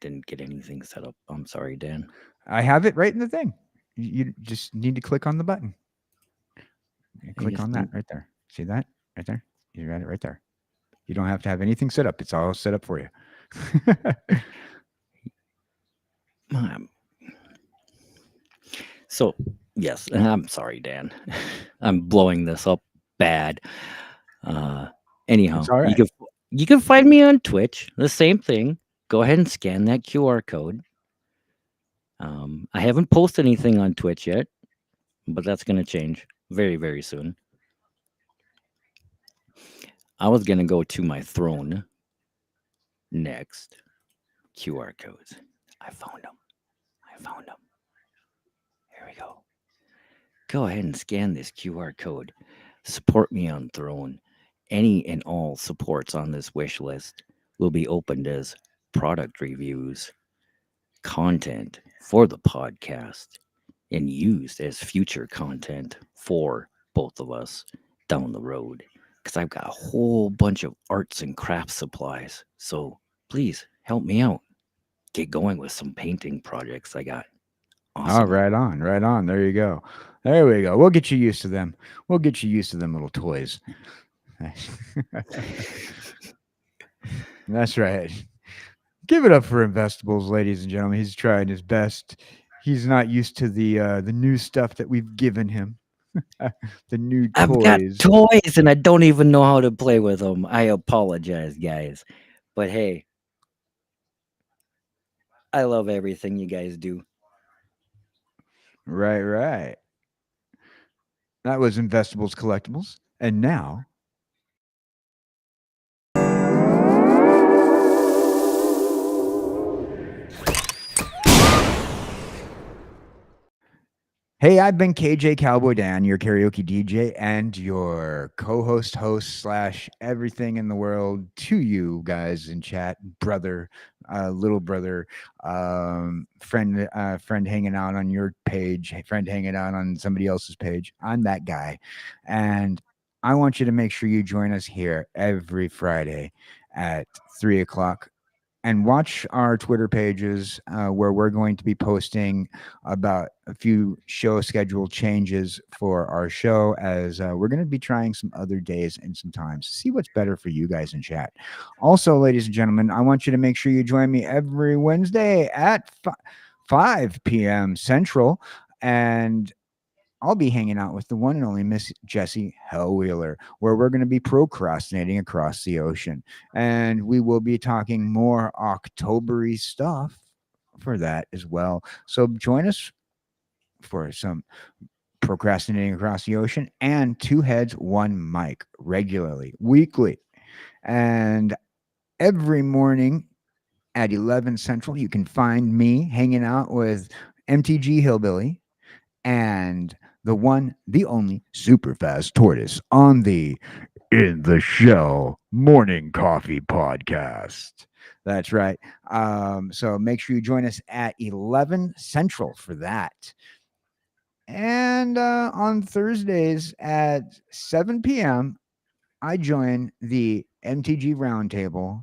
didn't get anything set up. I'm sorry, Dan. I have it right in the thing. You just need to click on the button. You click just on that need- right there. See that right there? You got it right there. You don't have to have anything set up. It's all set up for you. So, yes, and I'm sorry, Dan. I'm blowing this up bad. Anyhow, It's all right. you can find me on Twitch. The same thing. Go ahead and scan that QR code. I haven't posted anything on Twitch yet, but that's going to change very, very soon. I was going to go to my throne next. QR codes. I found them. Here we go. Go ahead and scan this QR code. Support me on Throne. Any and all supports on this wish list will be opened as product reviews, content for the podcast, and used as future content for both of us down the road. Because I've got a whole bunch of arts and crafts supplies. So please help me out. Get going with some painting projects I got. Awesome. Oh, right on, right on. There you go. There we go. We'll get you used to them. We'll get you used to them little toys. That's right. Give it up for Investables, ladies and gentlemen. He's trying his best. He's not used to the new stuff that we've given him. The new I've got toys. toys and I don't even know how to play with them. I apologize, guys. But hey, I love everything you guys do. Right, right. That was Investables Collectibles. And now hey, I've been KJ Cowboy Dan, your karaoke DJ and your co-host, host / everything in the world to you guys in chat, brother, little brother, friend hanging out on your page, friend hanging out on somebody else's page. I'm that guy, and I want you to make sure you join us here every Friday at 3:00. And watch our Twitter pages where we're going to be posting about a few show schedule changes for our show, as we're going to be trying some other days and some times to see what's better for you guys in chat. Also, ladies and gentlemen, I want you to make sure you join me every Wednesday at 5 p.m. Central, and I'll be hanging out with the one and only Miss Jessie Hellwheeler, where we're going to be procrastinating across the ocean. And we will be talking more October-y stuff for that as well. So join us for some procrastinating across the ocean and Two Heads, One Mic regularly, weekly. And every morning at 11 Central, you can find me hanging out with MTG Hillbilly and the one, the only super fast tortoise on the in the Shell Morning Coffee Podcast. That's right. So make sure you join us at 11 Central for that. And on Thursdays at 7 p.m., I join the MTG Roundtable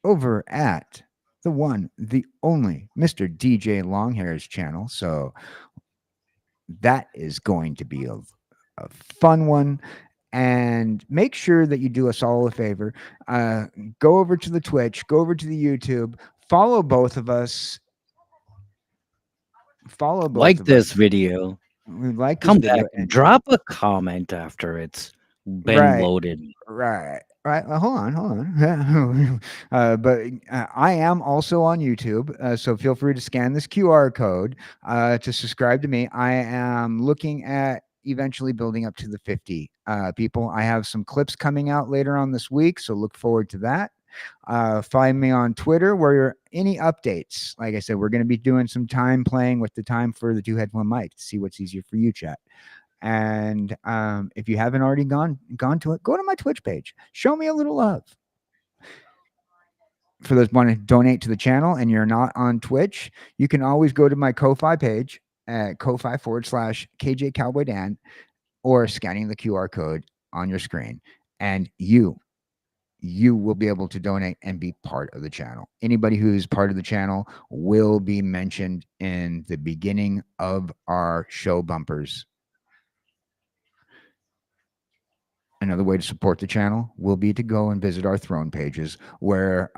over at the one, the only Mr. DJ Longhair's channel. So that is going to be a fun one. And make sure that you do us all a favor. Go over to the Twitch, go over to the YouTube, follow both of us. Follow both Like of this us. video. We like this Come video back and drop a comment after it's been Right. loaded. Right. Well, hold on. But I am also on YouTube, so feel free to scan this QR code to subscribe to me. I am looking at eventually building up to the 50 people. I have some clips coming out later on this week, so look forward to that. Find me on Twitter where any updates. Like I said, we're going to be doing some time playing with the time for the 2-headphone mic to see what's easier for you, chat. And if you haven't already gone to it, go to my Twitch page. Show me a little love. For those who want to donate to the channel and you're not on Twitch, you can always go to my Ko-Fi page at Ko-Fi/KJ Cowboy Dan, or scanning the QR code on your screen, and you will be able to donate and be part of the channel. Anybody who's part of the channel will be mentioned in the beginning of our show bumpers. Another way to support the channel will be to go and visit our throne pages where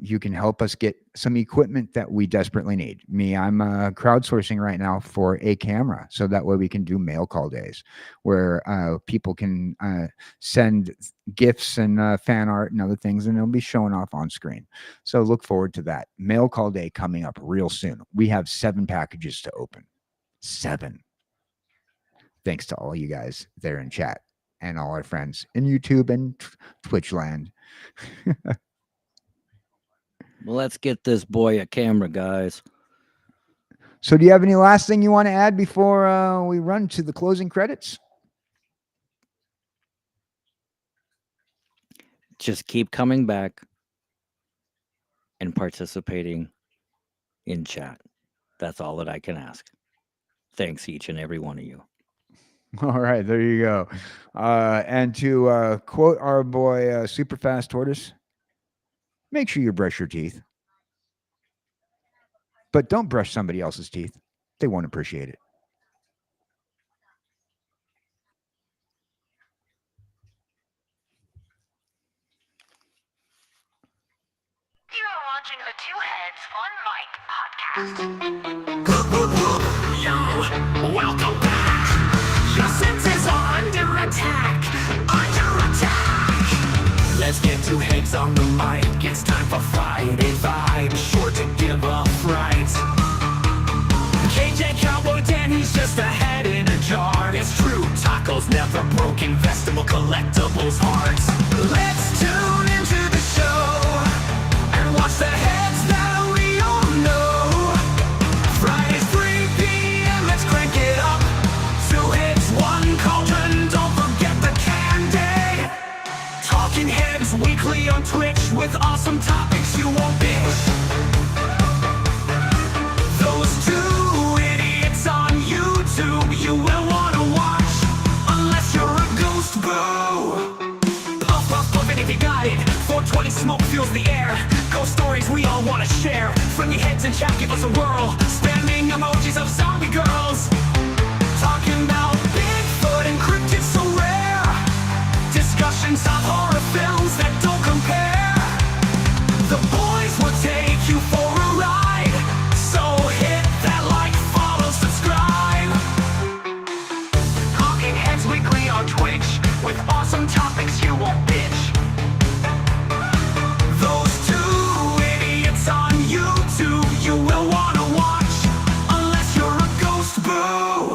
you can help us get some equipment that we desperately need. I'm crowdsourcing right now for a camera, so that way we can do mail call days where people can send gifts and fan art and other things, and it'll be showing off on screen. So look forward to that. Mail call day coming up real soon. We have 7 packages to open. 7. Thanks to all you guys there in chat. And all our friends in YouTube and Twitch land. Well, let's get this boy a camera, guys. So do you have any last thing you want to add before we run to the closing credits? Just keep coming back and participating in chat. That's all that I can ask. Thanks, each and every one of you. All right, there you go. And to quote our boy Superfast Tortoise, make sure you brush your teeth. But don't brush somebody else's teeth. They won't appreciate it. You're watching the Two Heads on Mic podcast. Yo, welcome back. Your senses are under attack. Under attack. Let's get 2 heads on the mic. It's time for Friday vibe. Sure to give a fright. KJ Cowboy Dan, he's just a head in a jar. It's true, tacos never broke. Investable collectibles hearts. Let's tune into the show and watch the heads that we all know. Fridays 3 p.m. Let's crank it up. 2 heads, 1 cauldron. Don't forget the candy. Talking Heads weekly on Twitch with awesome topics you won't bitch. Those 2 idiots on YouTube you will want to watch, unless you're a ghost, boo. Puff, puff, puff, and if you got it, 420 smoke fills the air. Ghost stories we all want to share. Friendly heads in chat, give us a whirl. Spamming emojis of zombie girls. Talking about Bigfoot and cryptids so rare. Discussions of horror films that don't compare. The boys will take you for a ride. So hit that like, follow, subscribe. Talking Heads weekly on Twitch with awesome topics you won't bitch. Those 2 idiots on YouTube you will want to watch, unless you're a ghost, boo.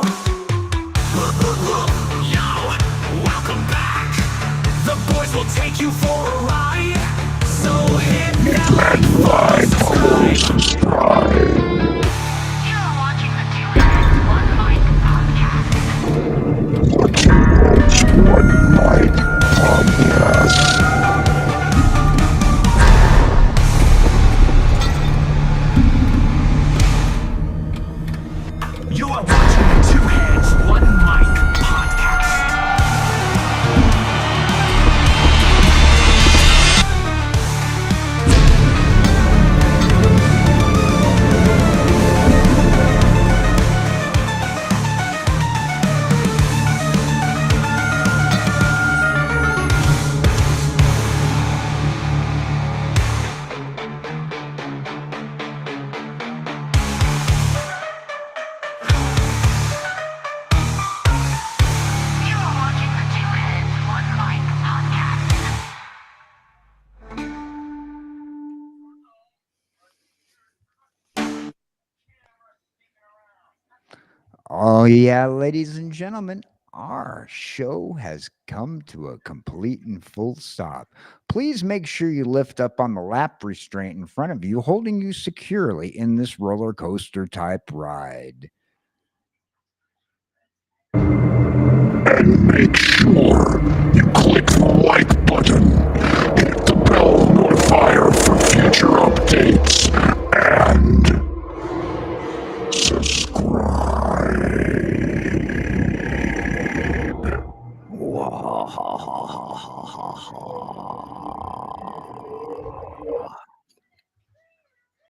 Yo, welcome back. The boys will take you for a ride. So hit that like, follow, subscribe. You're watching the Two Heads on Mic podcast. One mic podcast. Oh, yeah, ladies and gentlemen, our show has come to a complete and full stop. Please make sure you lift up on the lap restraint in front of you, holding you securely in this roller coaster type ride. And make sure you click the like button, hit the bell notifier for future updates, and subscribe.